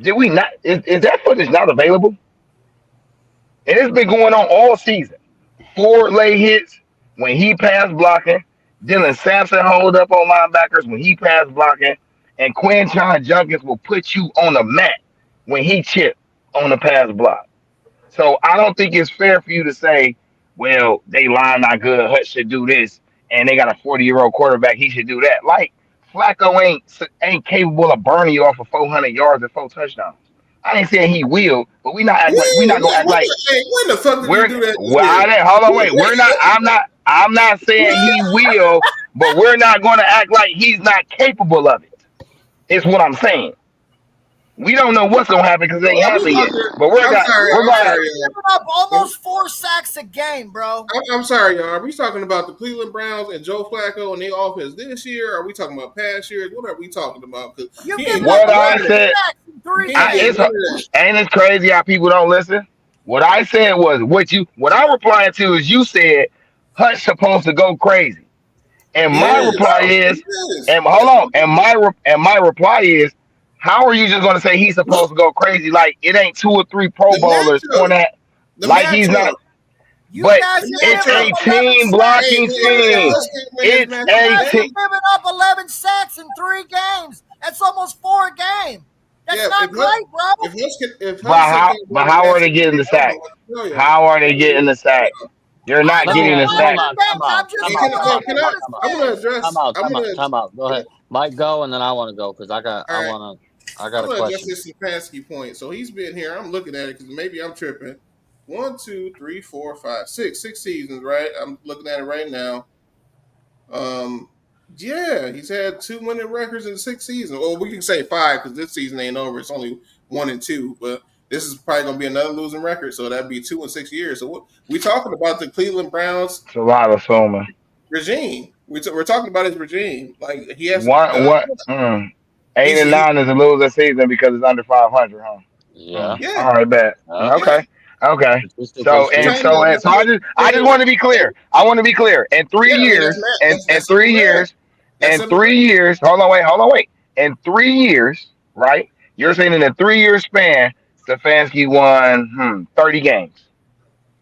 Did we not? Is that footage not available? And it's been going on all season. Ford lay hits when he pass blocking. Dylan Sampson hold up on linebackers when he pass blocking. And Quinton Junkins will put you on the mat when he chip on the pass block. So I don't think it's fair for you to say, well, they line not good. Hutch should do this. And they got a 40-year-old quarterback. He should do that. Like, Flacco ain't capable of burning you off for 400 yards and 4 touchdowns. I ain't saying he will, but we not gonna act like When the fuck did he we're do that this well, year? hold on, wait. We're not. I'm not saying he will, but we're not going to act like he's not capable of it. Is what I'm saying. We don't know what's going to happen because it ain't Are we happened yet. talking? But I'm sorry. we're I'm gonna. sorry, Giving up y'all. almost 4 sacks a game, bro. I'm sorry, y'all. Are we talking about the Cleveland Browns and Joe Flacco and their offense this year? Are we talking about past years? What are we talking about? Because You're he ain't giving up getting What none I 11 of that. said, sacks in three He ain't getting it's none games. of that. ain't it crazy how people don't listen. What I said was what I'm replying to is you said Hunt's supposed to go crazy. And He my is. reply He is, is. and hold on, and my reply is, how are you just gonna say he's supposed to go crazy? Like it ain't 2 or 3 Pro The Bowlers on matchup. that. The Like he's not. matchup. You But guys The have it's given up a matchup. 11 team sacks Hey, in blocking three scheme. Hutch games. can't win his It's You matchup a guys today. have team. given up 11 sacks in 3 games. That's almost 4 a game. That's Yeah, not great, bro. if But Hudson can't go to the how are next they getting league, the I don't know sacks? what to tell you. How are they getting the sacks? You're I not Let me getting don't the know hold sacks. on. the backs. I'm just And going off can of what it I'm gonna says. address. I'm gonna. Time out. Go ahead. Mike, go, and then I want to go because All right. I got I'm a gonna address question. this Stefanski point. So he's been here. I'm looking at it because maybe I'm tripping. 1, 2, 3, 4, 5, 6. 6 seasons, right? I'm looking at it right now. Yeah, he's had 2 winning records in 6 seasons. Well, we can say 5 because this season ain't over. It's only 1 and 2, but this is probably gonna be another losing record. So that'd be 2 in 6 years. So we talking about the Cleveland Browns It's a lot of assuming. regime. We're talking about his regime. Like he has. What? 8 and He's 9 is a loser season because it's under 500, huh? Yeah. yeah, All right, bet. Yeah. yeah. Okay. Okay. Statistically speaking. I just want to be clear. I want to be clear. In three Yeah, I mean that's years, math. and That's simple math. That's in simple 3 years, hold on, wait. In 3 years, right? You're saying in a 3 year span, Stefanski won 30 games,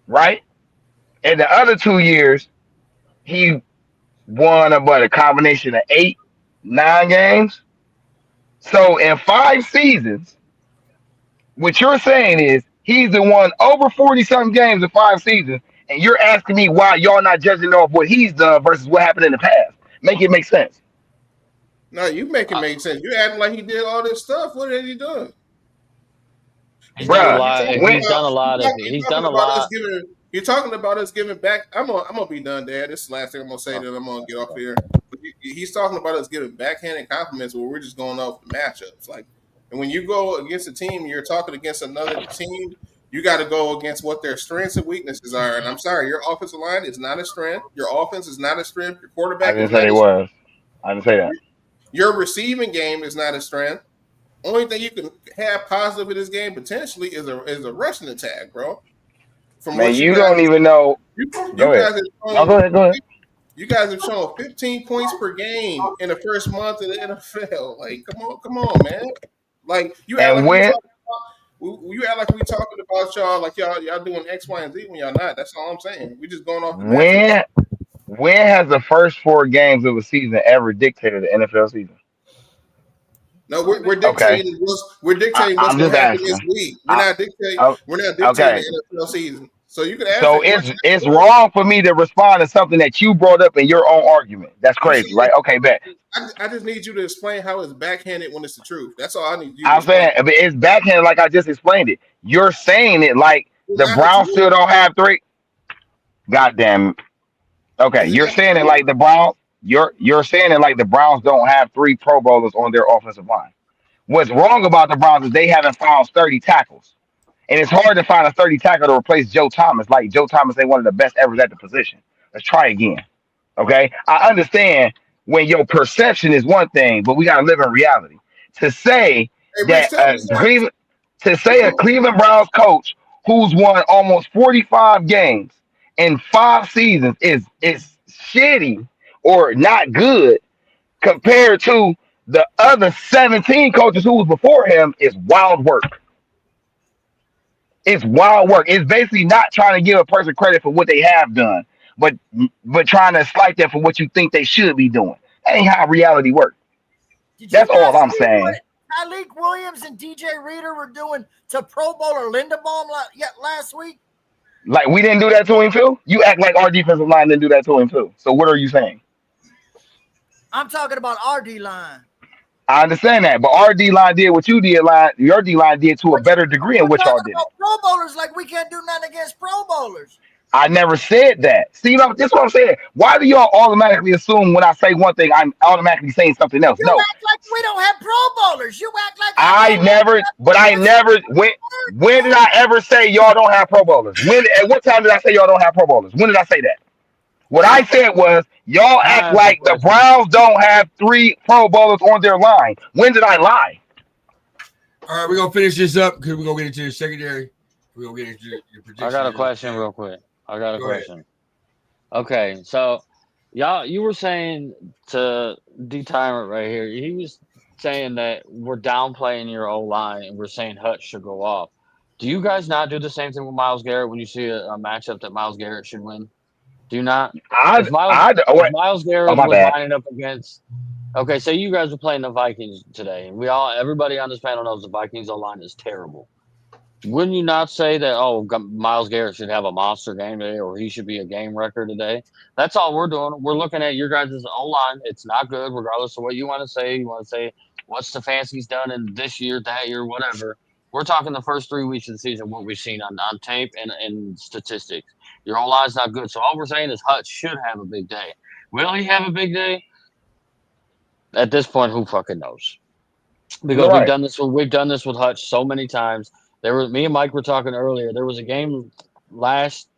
right? In the other 2 years, he won about a combination of 8, 9 games. So in 5 seasons, what you're saying is he's the one over 40 something games in 5 seasons, and you're asking me why y'all not judging off what he's done versus what happened in the past. Make it make sense. No, you make it Uh, make sense. You acting like he did all this stuff. What has he done? He's done a Bruh, lot. when He's done a lot of. You're He's talking done a about us lot. giving. You're talking about us giving back. I'm gonna be done, Dad. This is the last thing I'm gonna say. Oh, Then I'm gonna get off okay. here. But he's talking about us giving backhanded compliments where we're just going off the matchups. Like, and when you go against a team, you're talking against another team. You got to go against what their strengths and weaknesses are. And I'm sorry, your offensive line is not a strength. Your offense is not a strength. Your I quarterback is didn't say not they a was. I didn't say that. strength. Your receiving game is not a strength. Only thing you can have positive in this game potentially is a rushing attack, bro. From Man, what you don't even know. you Go ahead. guys have No, shown go ahead. Go ahead. you guys have shown 15 points per game in the first month of the NFL. Like, come on, man. Like you act And like when you act like we talking about y'all like y'all doing X, Y, and Z when y'all not. That's all I'm saying. We just going off the matchup. when when has the first 4 games of a season ever dictated the NFL season? No, Only we're been Okay, dictating what's I'm going just to happen this asking. week. I, We're not dictating okay, the NFL season. So you can ask so that question. it's wrong for me to respond to something that you brought up in your own argument. That's I'm crazy, right? saying Okay, bet. I just need you to explain how it's backhanded when it's the truth. That's all I need you to I'm explain. saying but it's backhand like I just explained it. You're saying it like It's the not the Browns truth. still don't have three. Goddamn. Okay, Is it you're not the saying it truth? like the Browns. You're saying it like the Browns don't have 3 Pro Bowlers on their offensive line. What's wrong about the Browns is they haven't found 30 tackles. And it's hard to find a 30 tackle to replace Joe Thomas. Like Joe Thomas ain't one of the best ever at the position. Let's try again. Okay. I understand when your perception is one thing, but we gotta live in reality. To say Hey, Rich, that tell me something. a Cleveland Browns coach who's won almost 45 games in 5 seasons is shitty or not good compared to the other 17 coaches who was before him is wild work. It's wild work. It's basically not trying to give a person credit for what they have done, but trying to slight them for what you think they should be doing. That ain't how reality works. Did you That's all guys I'm see what saying. Tyleek Williams and DJ Reader were doing to Pro Bowler Linderbaum last week? Like we didn't do that to him too. You act like our defensive line didn't do that to him too. So what are you saying? I'm talking about our D line. I understand that, but our D line did what you did. Your D line did to a But better degree in we're which y'all talking did it. about Pro Bowlers like we can't do nothing against Pro Bowlers. I never said that. See, this is what I'm saying. Why do y'all automatically assume when I say one thing, I'm automatically saying something else? You No, act like we don't have Pro Bowlers. You act like I never. But I never. When did I ever say y'all don't have Pro Bowlers? When? At what time did I say y'all don't have Pro Bowlers? When did I say that? What I said was y'all I act have a like the question. Browns don't have 3 Pro Bowlers on their line. When did I lie? All right, we're gonna finish this up because we're gonna get into the secondary. We're gonna get into your I got a predictions. question real quick. I got a Go ahead. question. Okay, so y'all, you were saying to D Tyrant right here. He was saying that we're downplaying your O line and we're saying Hutch should go off. Do you guys not do the same thing with Miles Garrett when you see a matchup that Miles Garrett should win? Do you not? I If Miles I oh, if wait. Miles Oh Garrett my was bad. lining up against Okay, so you guys are playing the Vikings today, and everybody on this panel knows the Vikings O-line is terrible. Wouldn't you not say that? Oh, Myles Garrett should have a monster game today, or he should be a game record today. That's all we're doing. We're looking at your guys' O-line. It's not good, regardless of what you want to say. You want to say what Stefanski's done in this year, that year, whatever. We're talking the first 3 weeks of the season, what we've seen on tape and statistics. Your O-line's not good, so all we're saying is Hutch should have a big day. Will he have a big day? At this point, who fucking knows? Because Right. we've done this with Hutch so many times. Me and Mike were talking earlier. There was a game last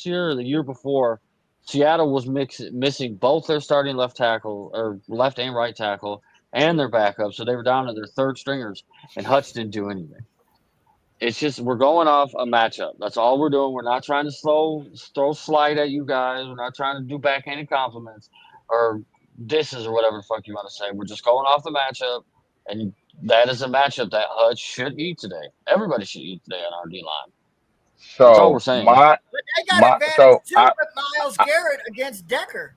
year or the year before? Seattle was missing both their starting left tackle or left and right tackle and their backup, so they were down to their third stringers, and Hutch didn't do anything. It's just we're going off a matchup. That's all we're doing. We're not trying to throw slight at you guys. We're not trying to do backhanded compliments or disses or whatever the fuck you want to say. We're just going off the matchup, and that is a matchup that Hutch should eat today. Everybody should eat today on our D line. That's all we're So saying. But they got advantage so too with Myles Garrett against Decker.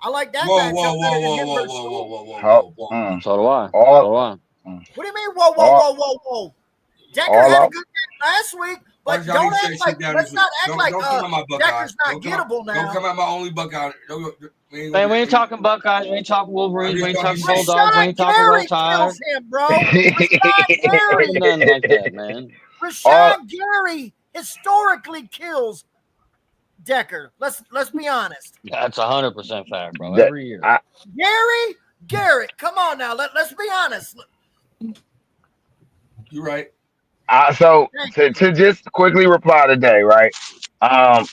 I like that matchup better than him versus School. So do I. What do you mean? Whoa. Decker had a good game last week, but don't act like let's not act like Decker's not gettable now. Don't come out my only Buckeye. Man, we ain't talking Buckeyes. We ain't talking Wolverines. We ain't talking Bulldogs. We ain't talking Gary Roll Tide. kills him, bro. Rashawn Gary. Nothing like that, man. Rashawn Gary historically kills Decker. Let's be honest. That's 100% fact, bro. Every year. Gary Garrett, come on now. Let's be honest. You're right. So to just quickly reply today, right? I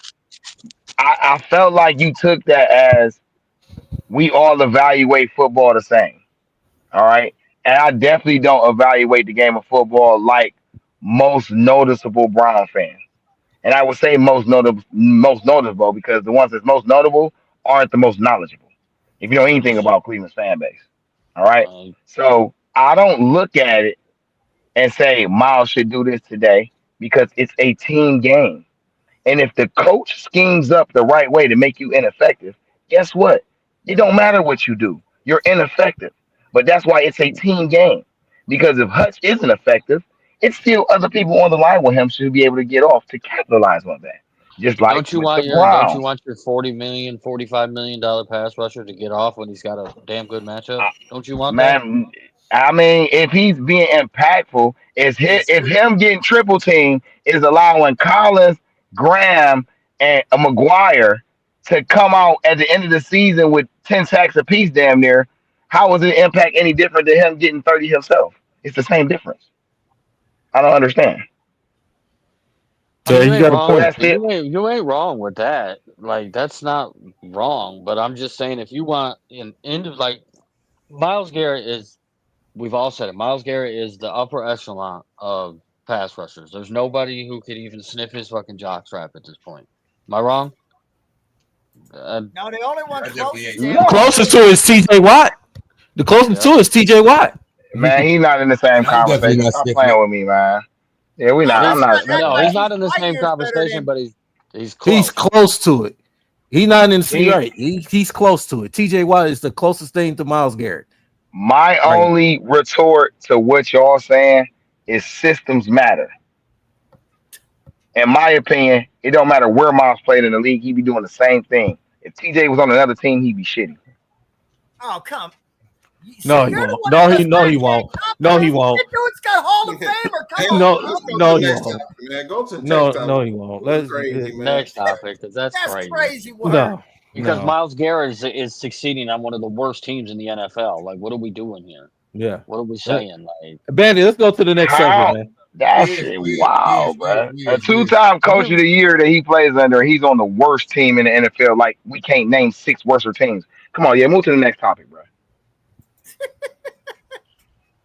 felt like you took that as we all evaluate football the same. All right. And I definitely don't evaluate the game of football like most noticeable Brown fans. And I would say most notable because the ones that's most notable aren't the most knowledgeable. If you know anything about Cleveland's fan base. All right. So I don't look at it and say Miles should do this today because it's a team game. And if the coach schemes up the right way to make you ineffective, guess what? It don't matter what you do. You're ineffective. But that's why it's a team game. Because if Hutch isn't effective, it's still other people on the line with him should be able to get off to capitalize on that. Just like Don't you want your $40 million, $45 million pass rusher to get off when he's got a damn good matchup? Don't you want that? I mean, if he's being impactful, if him getting triple team is allowing Collins, Graham, and McGuire to come out at the end of the season with 10 sacks apiece, damn near, how is it impact any different than him getting 30 himself? It's the same difference. I don't understand. So you got a point. You ain't wrong with that. Like, that's not wrong. But I'm just saying, if you want an end of like Myles Garrett is, we've all said it. Myles Garrett is the upper echelon of pass rushers. There's nobody who could even sniff his fucking jockstrap at this point. Am I wrong? No, the only one closest to is TJ Watt. The closest to is TJ Watt. Man, he's not in the same conversation. Stop playing with me, man. Yeah, we not. I'm not. No, he's not in the same conversation, but he's close. He's close to it. He's not in the right. He's close to it. TJ Watt is the closest thing to Myles Garrett. My only retort to what y'all saying is systems matter. In my opinion, it don't matter where Myles played in the league, he'd be doing the same thing. If TJ was on another team, he'd be shitty. Oh, come. No, he won't. No, he won't. No, he won't. Dude's got Hall of Famer. Come No, on. no, he won't. Man, go to the No, he won't. Let's next topic because that's crazy work. No, because Myles Garrett is succeeding on one of the worst teams in the NFL. Like, what are we doing here? Yeah. What are we saying? Like, Bandy, let's go to the next segment, man. That shit wild, bro. A two-time coach of the year that he plays under, he's on the worst team in the NFL. Like, we can't name 6 worser teams. Come on, move to the next topic, bro.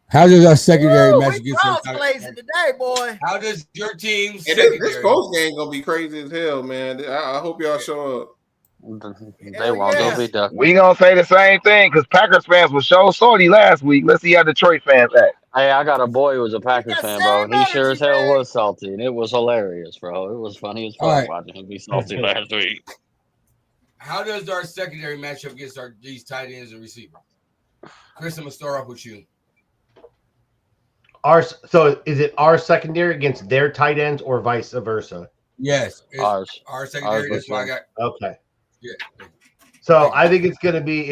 How does our secondary match get blazing today, boy? How does your team's this post game gonna be crazy as hell, man. I hope y'all show up. They won't. They'll be ducking. We gonna say the same thing because Packers fans were so salty last week. Let's see how Detroit fans act. Hey, I got a boy who was a Packers fan, bro, and he sure as hell was salty, and it was hilarious, bro. It was funny as fuck watching him be salty last week. How does our secondary match up against these tight ends and receivers? Chris, I'm gonna start off with you. So is it our secondary against their tight ends or vice versa? Yes, it's Ours. our secondary. Ours That's why I got. Okay. Yeah. So Thank you. I think it's gonna be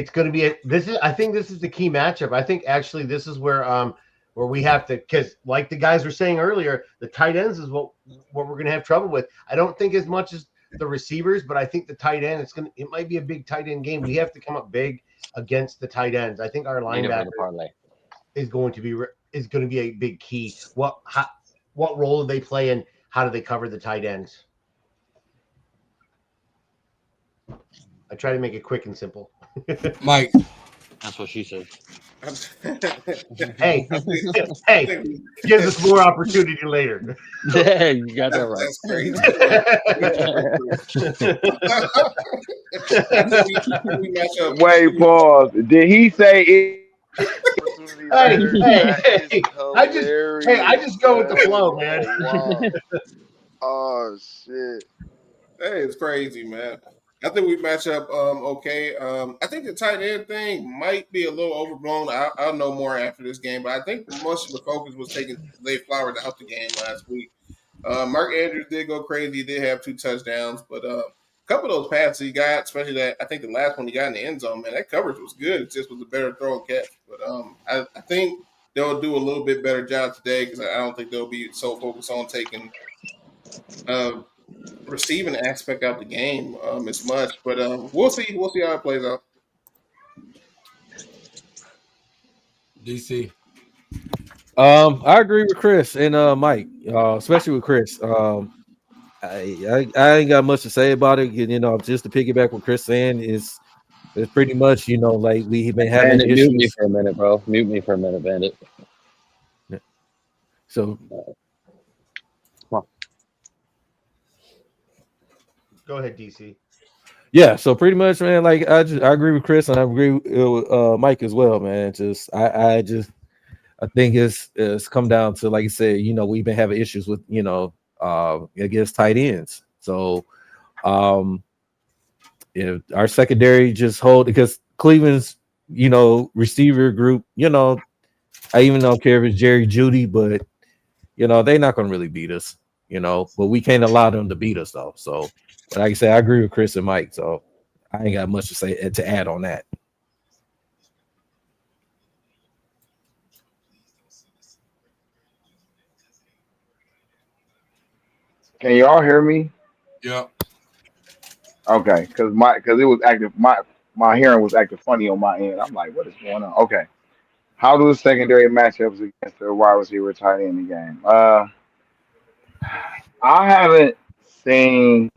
I think this is the key matchup. I think actually this is where we have to, because like the guys were saying earlier, the tight ends is what we're gonna have trouble with. I don't think as much as the receivers, but I think the tight end it might be a big tight end game. We have to come up big against the tight ends. I think our Need it for the linebacker parlay. is going to be a big key. What role do they play and how do they cover the tight ends? I try to make it quick and simple. Mike. That's what she said. Hey, I hey, think gives us more opportunity later. Yeah, you got that right. that's crazy. I think we match up. Wait, pause. Did he say it? Opportunity Hey, later. hey, That is hey! hilarious. I just go with the man. flow, man. Oh wow. Oh shit. Hey, it's crazy, man. I think we match up okay. I think the tight end thing might be a little overblown. I'll know more after this game, but I think most of the focus was taking Zay Flowers out the game last week. Mark Andrews did go crazy. He did have 2 touchdowns, but a couple of those passes he got, especially that I think the last one he got in the end zone, man, that coverage was good. It just was a better throw and catch. But I think they'll do a little bit better job today because I don't think they'll be so focused on taking receiving aspect out the game as much. But we'll see. We'll see how it plays out. DC. I agree with Chris and Mike, especially with Chris. I ain't got much to say about it. You know, just to piggyback what Chris saying is it's pretty much, you know, like we've been having Bandit, mute me issues. for a minute, bro. Mute me for a minute, Bandit. So Come on. Go ahead, DC. yeah, so pretty much, man. Like I agree with Chris and I agree with Mike as well, man. I think it's come down to, like I said, you know, we've been having issues with, you know, against tight ends. So if our secondary just hold, because Cleveland's, you know, receiver group, you know, I even don't care if it's Jerry Judy, but you know, they're not gonna really beat us, you know, but we can't allow them to beat us though. So, but like I said, I agree with Chris and Mike, so I ain't got much to say to add on that. Can y'all hear me? Yep. Okay, because it was active. My hearing was acting funny on my end. I'm like, what is going on? Okay. How do the secondary matchups against the wide receiver tight end in the game? I haven't seen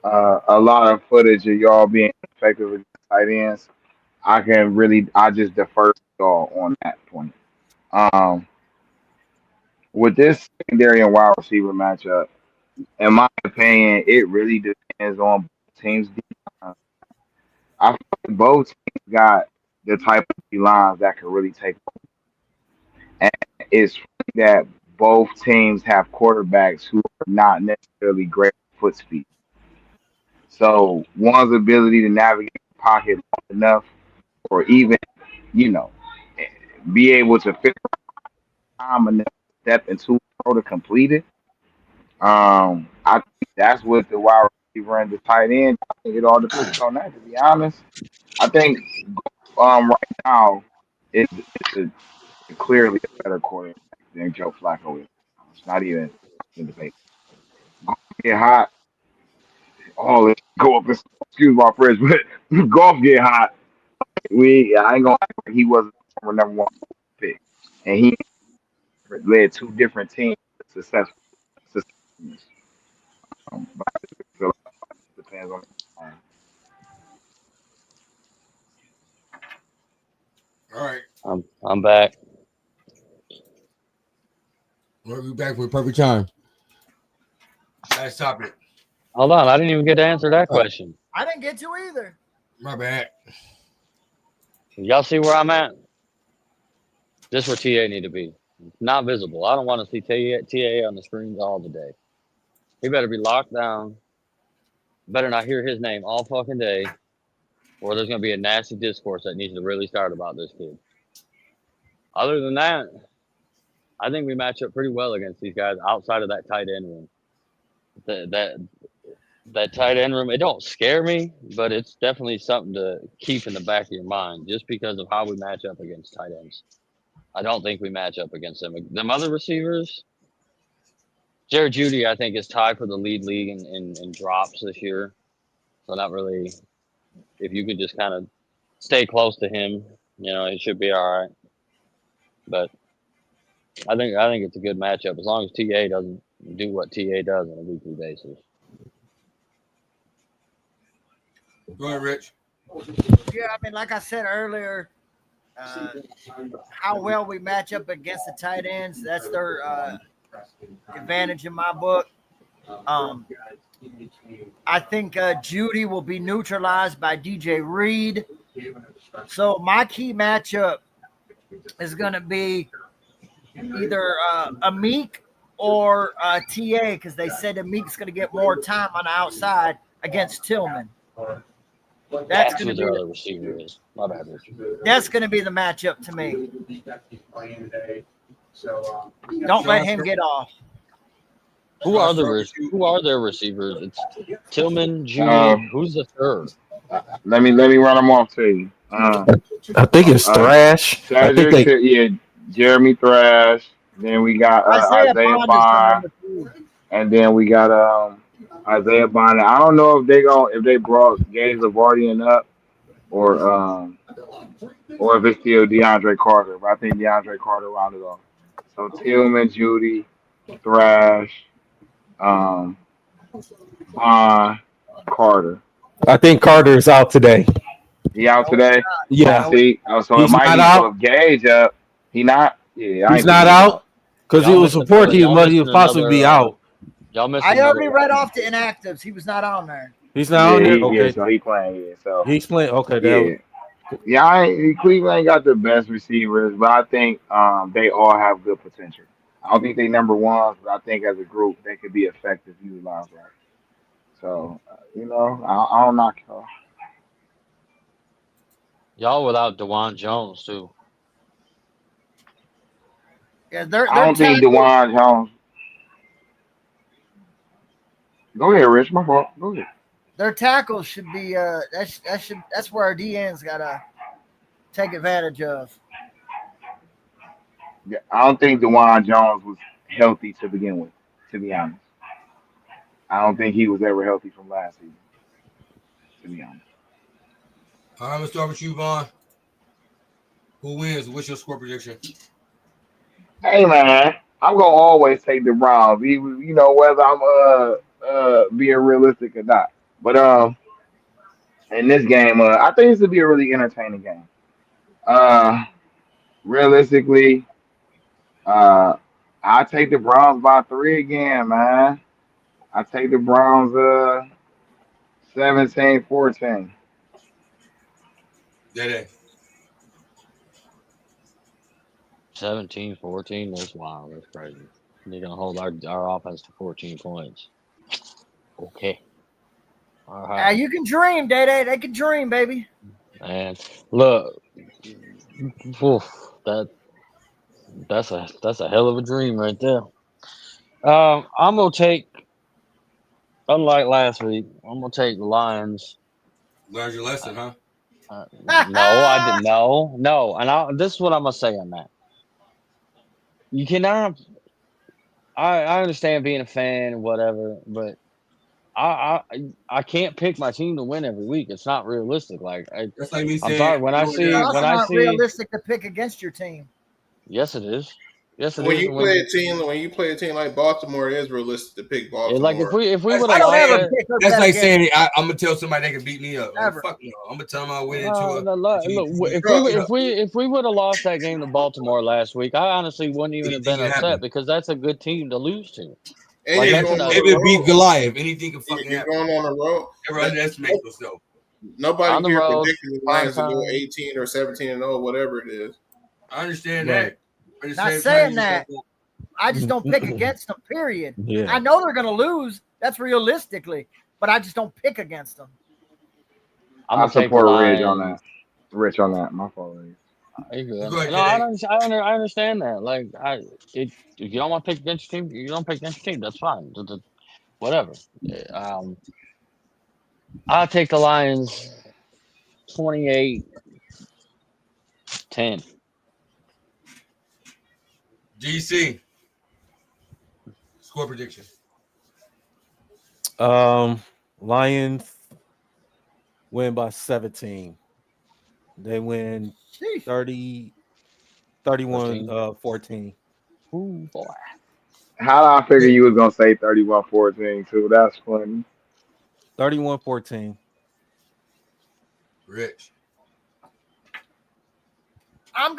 a lot of footage of y'all being effective with tight ends. I just defer to y'all on that point. Um, with this secondary and wide receiver matchup, in my opinion, it really depends on both teams. I feel like both teams got the type of lines that can really take. And it's funny that both teams have quarterbacks who are not necessarily great foot speed. So one's ability to navigate the pocket long enough, or even, you know, be able to fit time and step into throw to complete it. I think that's what the wide receiver and the tight end. I think it all depends on that. To be honest, I think right now it's clearly a better quarterback than Joe Flacco is. It's not even in debate. Get hot. Oh, let's go up. Excuse my French, but golf get hot. I ain't gonna act like he wasn't our number one pick, and he led 2 different teams to successfulness. But I feel like it depends on. All right. I'm back. We'll be back for a perfect time. Last topic. Hold on, I didn't even get to answer that question. I didn't get to either. My bad. Y'all see where I'm at? This is where TA need to be. Not visible. I don't want to see TA on the screens all the day. He better be locked down. Better not hear his name all fucking day. or there's going to be a nasty discourse that needs to really start about this kid. Other than that, I think we match up pretty well against these guys outside of that tight end room. That tight end room, it don't scare me, but it's definitely something to keep in the back of your mind just because of how we match up against tight ends. I don't think we match up against them. Them other receivers, Jared Judy, I think, is tied for the lead league in drops this year. So not really. If you could just kind of stay close to him, it should be all right. But I think it's a good matchup as long as TA doesn't do what TA does on a weekly basis. Go ahead, Rich. Yeah, I mean, like I said earlier, how well we match up against the tight ends, that's their advantage in my book. I think Judy will be neutralized by DJ Reed. So my key matchup is going to be either Amik or TA, because they said Amik's going to get more time on the outside against Tillman. That's going to be other receiver is. My bad, Richard. That's going to be the matchup to me. Don't let him get off. Who are their receivers? It's Tillman, Judy. Who's the third? Let me run them off to you. I think it's Thrash. Jeremy Thrash. Then we got Isaiah Bond, and then we got Isaiah Bond. I don't know if they brought Gabe Lavardian up or if it's still DeAndre Carter, but I think DeAndre Carter rounded off. So Tillman, Judy, Thrash, Bond, Carter. I think Carter is out today. He out today? Yeah. See, so it might be out. Gage up. He not. Yeah, he's not out because it was reported he might possibly be out. Y'all missed. I already read off the inactives. He was not on there. He's not on there. Okay, so he playing. Yeah, so he's playing. Okay, Cleveland ain't got the best receivers, but I think they all have good potential. I don't think they number ones, but I think as a group they could be effective utilized right. So I don't knock y'all. Y'all without DeJuan Jones too. Yeah, I don't think DeJuan Jones. Go ahead, Rich. My fault. Go ahead. Their tackles should be that's where our DNs gotta take advantage of. Yeah, I don't think DeJuan Jones was healthy to begin with, to be honest. I don't think he was ever healthy from last season, to be honest. All right, let's start with you, Vaughn. Who wins? What's your score prediction? Hey, man, I'm gonna always take the Browns, whether I'm being realistic or not. But in this game, I think this will be a really entertaining game. Realistically, I take the Browns by 3 again, man. I take the Browns 17-14. Dede. 17-14. That's wild. That's crazy. They're gonna hold our offense to 14 points. Okay. All right. You can dream, Day. They can dream, baby. And look, that's a hell of a dream right there. I'm gonna take, unlike last week, I'm gonna take the Lions. Learned your lesson, huh? No, I didn't. No, and this is what I'm gonna say on that. You cannot. I understand being a fan and whatever, but I can't pick my team to win every week. It's not realistic. That's like me saying. I'm sorry when I see. It's not realistic to pick against your team. Yes, it is. Yes, it when is. You play a team like Baltimore, it is realistic to pick Baltimore. Like if we would have lost, that's like saying I'm gonna tell somebody they can beat me up. Never. Fuck no, I'm gonna tell them I win if we would have lost that game to Baltimore last week, I honestly wouldn't even have been upset because that's a good team to lose to. Maybe beat Goliath. Anything can fucking happen. Going on the road. Never underestimate yourself. Nobody here predicted the Lions to go 18 or 17-0, whatever it is. I understand that. Not saying that. I just don't pick against them, period. Yeah. I know they're going to lose. That's realistically. But I just don't pick against them. I'm I gonna take the support Ridge on that. Lions. Rich on that. My fault, Ridge. You good. Go ahead, No, I Jay. don't. I understand that. Like, if you don't want to pick against your team, you don't pick against your team. That's fine. Whatever. Um, I'll take the Lions 28-10. DC. Score prediction. Lions win by 17. They win Sheesh. 30, 31, 14. Ooh, boy. How did I figure you was gonna say 31-14 too? That's funny. 31-14. Rich. I'm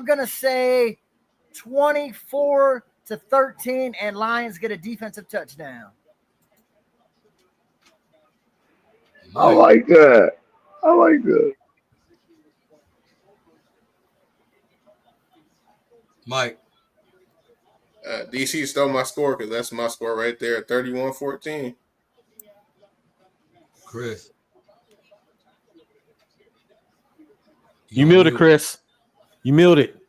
gonna say 24-13, and Lions get a defensive touchdown. I Mike. like that. I like that. Mike. DC stole my score because that's my score right there, 31-14. Chris. You on muted, mute. Chris. You muted.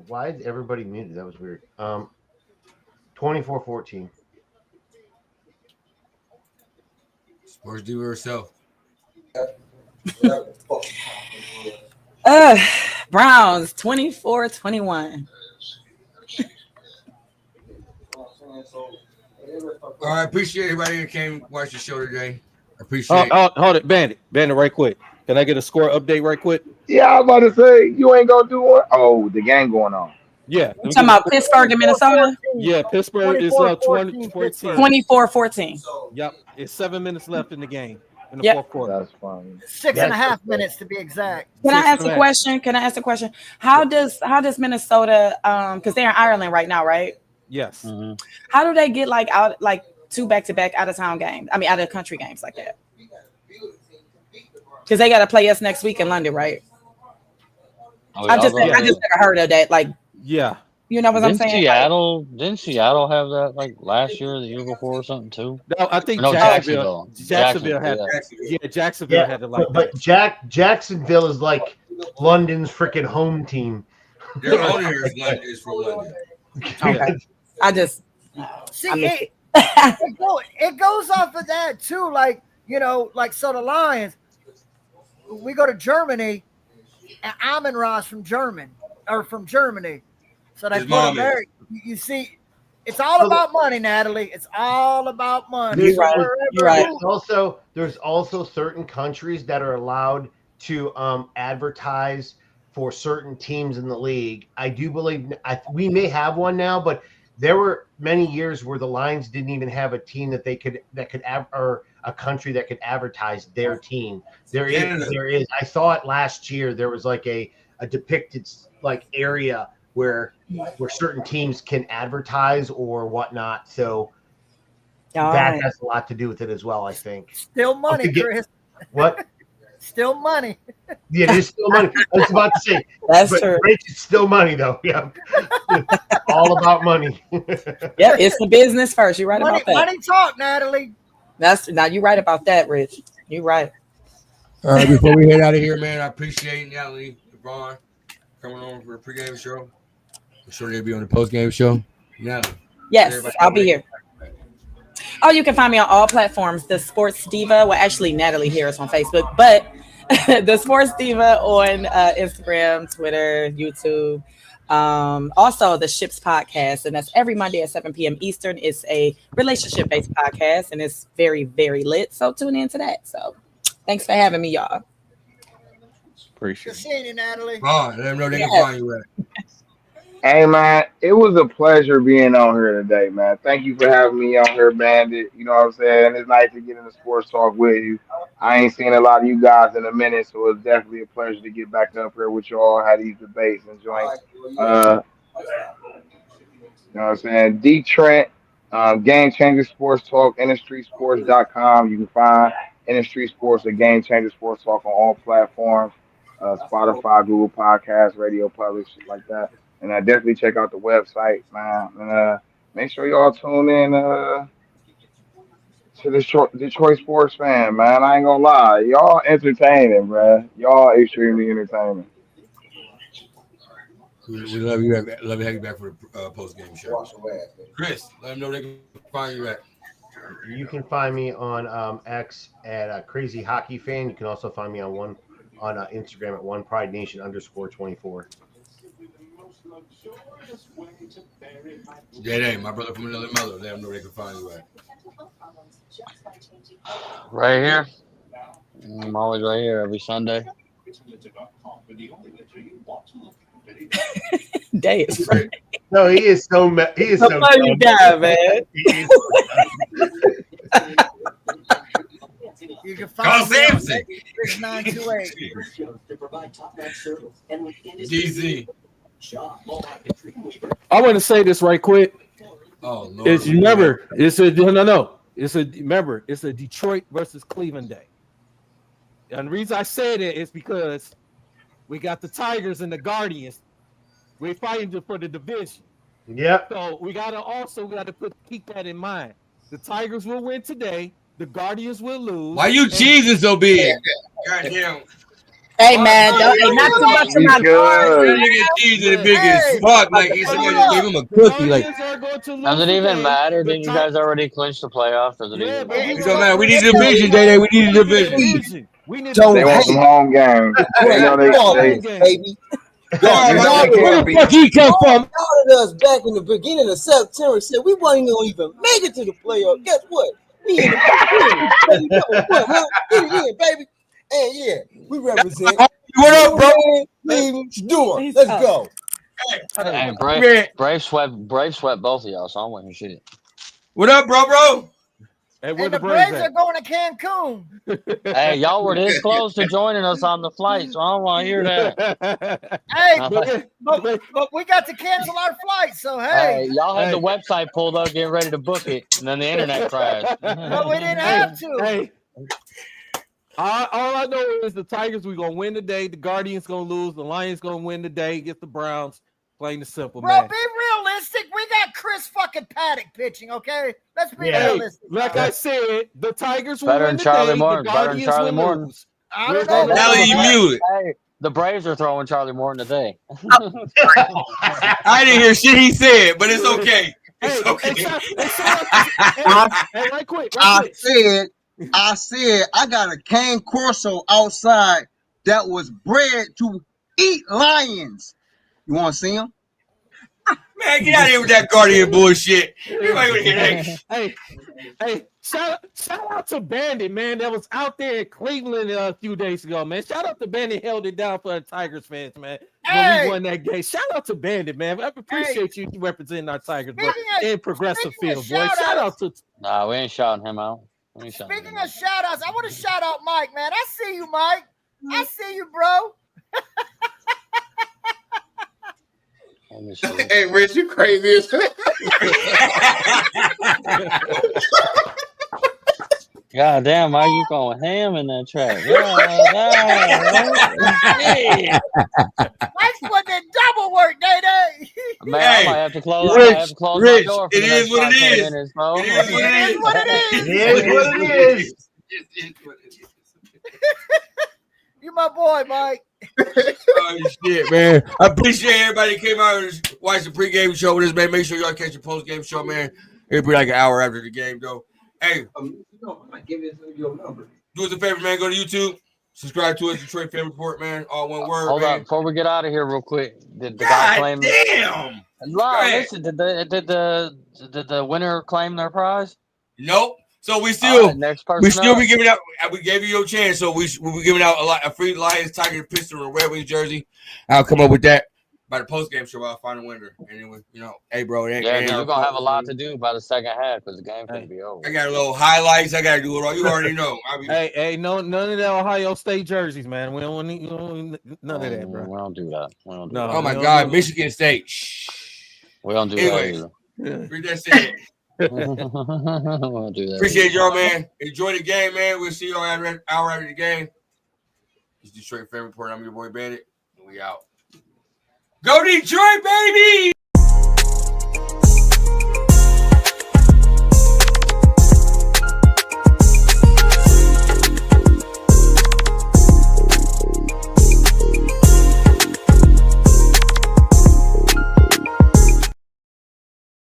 Why is everybody muted? That was weird. 24-14. Sports Diva herself. Browns 24-21. All right, appreciate everybody that came watch the show today. Appreciate. Hold it, Bandit, right quick. Can I get a score update right quick? Yeah, I was about to say you ain't gonna do one. Oh, the game going on. Yeah. You talking about Pittsburgh and Minnesota? Yeah, Pittsburgh is 24-14 20-14. 24-14. Yep. It's 7 minutes left in the game in the Yep. fourth quarter. That's funny. 6.5 minutes to be exact. Can I ask a 6.5. question? How does Minnesota because they're in Ireland right now, right? Yes. Mm-hmm. How do they get like 2 back-to-back out of town games? I mean out of country games like that? Because they gotta play us next week in London, right? Oh, I just never heard of that. Like, Yeah. you know what I'm saying? Didn't Seattle have that like last year or the year before or something too? No, I think No, Jacksonville Jacksonville had yeah. Jacksonville had it like but that. Jacksonville is like London's freaking home team. Their owner is from London. Okay. I just See, I mean- it goes off of that too. Like, so the Lions, we go to Germany, and Amon Ross from Germany. So they His put mom him there. You see, it's all about money, Natalie. It's all about money. You're So right. wherever- You're right. There's also certain countries that are allowed to advertise for certain teams in the league. I do believe we may have one now, but there were many years where the Lions didn't even have a team or a country that could advertise their team. There is. I saw it last year. There was like a depicted like area where certain teams can advertise or whatnot. So that has a lot to do with it as well, I think. Still money, Chris. What? Still money. Yeah, it is still money. I was about to say. That's but true. It's still money, though. Yeah. All about money. Yeah, it's the business first. You're right about that. Money talk, Natalie. Now you're right about that, Rich. You're right. All right, before we head out of here, man, I appreciate Natalie, LeBron coming on for a pregame show. I'm sure they'll be on the postgame show. Natalie. Yes, I'll be here. Oh, you can find me on all platforms. The Sports Diva. Well, actually, Natalie here is on Facebook, but the Sports Diva on Instagram, Twitter, YouTube. Also, the Ships podcast, and that's every Monday at 7 p.m. Eastern. It's a relationship-based podcast, and it's very, very lit. So tune into that. So thanks for having me, y'all. Good seeing you, Natalie. Let them know they can find you at. Hey man, it was a pleasure being on here today, man. Thank you for having me on here, Bandit. You know what I'm saying? It's nice to get into sports talk with you. I ain't seen a lot of you guys in a minute, so it's definitely a pleasure to get back up here with y'all, have these debates, enjoying you know what I'm saying? D Trent, Game Changer Sports Talk, industrysports.com. You can find Industry Sports or Game Changer Sports Talk on all platforms. Spotify, Google Podcasts, Radio Public, shit like that. And definitely check out the website, man. And make sure y'all tune in to the Detroit sports fan, man. I ain't gonna lie, y'all entertaining, bruh. Y'all extremely entertaining. We love you. Love to have you back for the post game show. Chris, let them know they can find you at. You can find me on X at Crazy Hockey Fan. You can also find me on Instagram at OnePrideNation_24. That ain't my brother from another mother. Let them know they can find you at. Right here. I'm always right here every Sunday. Day is right. No, he is so funny guy, man. You can Call find me on Samson. 6928. DC. I want to say this right quick. Oh Lord. It's remember, it's a no. It's a Detroit versus Cleveland day. And the reason I say that is because we got the Tigers and the Guardians. We're fighting for the division. Yep. So we gotta keep that in mind. The Tigers will win today. The Guardians will lose. Why you cheesing so big? Goddamn. Hey man, not too much of my cards. That nigga cheesing big as fuck. Like somebody gave him a cookie. Like Does it even matter? Didn't you guys already clinch the playoffs? Does it even matter? it don't matter. We need a division, Day. We need a division. They want some home games. They know they baby. Y'all Where the fuck he come from? Y'all us back in the beginning of September said we wasn't gonna even make it to the playoff. Guess what? We in the baby. What, huh? Get it in, baby. And yeah, we represent. What up, bro? What you doing? Let's go. Hey, Brave swept both of y'all, so I'm winning shit. What up, bro? Hey, And the Braves are going to Cancun. Hey, y'all were this close to joining us on the flight, so I don't want to hear that. Hey, but we got to cancel our flight, so hey. Y'all had the website pulled up, getting ready to book it, and then the internet crashed. But we didn't have to. Hey. All I know is the Tigers, we're going to win today. The Guardians going to lose. The Lions going to win today. Get the Browns. Plain and simple, bro, man. Be realistic. We got Chris fucking Paddock pitching, okay? Let's be realistic. Like I said, the Tigers will better win than Charlie today. Morton. The Better than Guardians Charlie will Morton. lose. I don't know. Hey, the Braves are throwing Charlie Morton today. I didn't hear shit he said, but it's okay. It's okay. Right quick. I said I got a cane corso outside that was bred to eat lions. You want to see him? Man, get out of here with that Guardian bullshit. Everybody want to hear that. Hey, shout out to Bandit, man. That was out there in Cleveland a few days ago, man. Shout out to Bandit, held it down for the Tigers fans, man. When we won that game. Shout out to Bandit, man. I appreciate you representing our Tigers, bro. In progressive field, boy. Shout out to. Nah, we ain't shouting him out. Speaking of shout outs, I want to shout out Mike, man. I see you, Mike. I see you, bro. Hey, Rich, you crazy as God damn, why you going ham in that track? Mike's putting in double work, Day. Man, I might have to close. I might have to close my door for it is what it is. Minutes, bro. It is what it is. It is what it is. You my boy, Mike. Oh shit, man! I appreciate everybody that came out and watched the pregame show with us, man. Make sure y'all catch the postgame show, man. It'll be like an hour after the game, though. Hey, do us a favor, man. Go to YouTube, subscribe to us, Detroit Fan Report, man. All one word. Hold man. up, before we get out of here, real quick. Did the guy claim? Damn. Listen, did the winner claim their prize? Nope. So we still be giving out. We gave you your chance, so we'll be giving out a free Lions, Tigers, Pistol, and Red Wings jersey. I'll come up with that by the post game show. I'll find a winner, and then hey, bro, we're gonna have a lot to do by the second half because the game's gonna be over. I got a little highlights. I gotta do it all. You already know. Hey, none of that Ohio State jerseys, man. We don't need none of that, bro. We don't do that. Oh my God, Michigan State. Shh. We don't do that either. That's it. Appreciate y'all, man. Enjoy the game, man. We'll see y'all hour after the game. It's Detroit Fan Report. I'm your boy Bandit, and we out. Go Detroit, baby!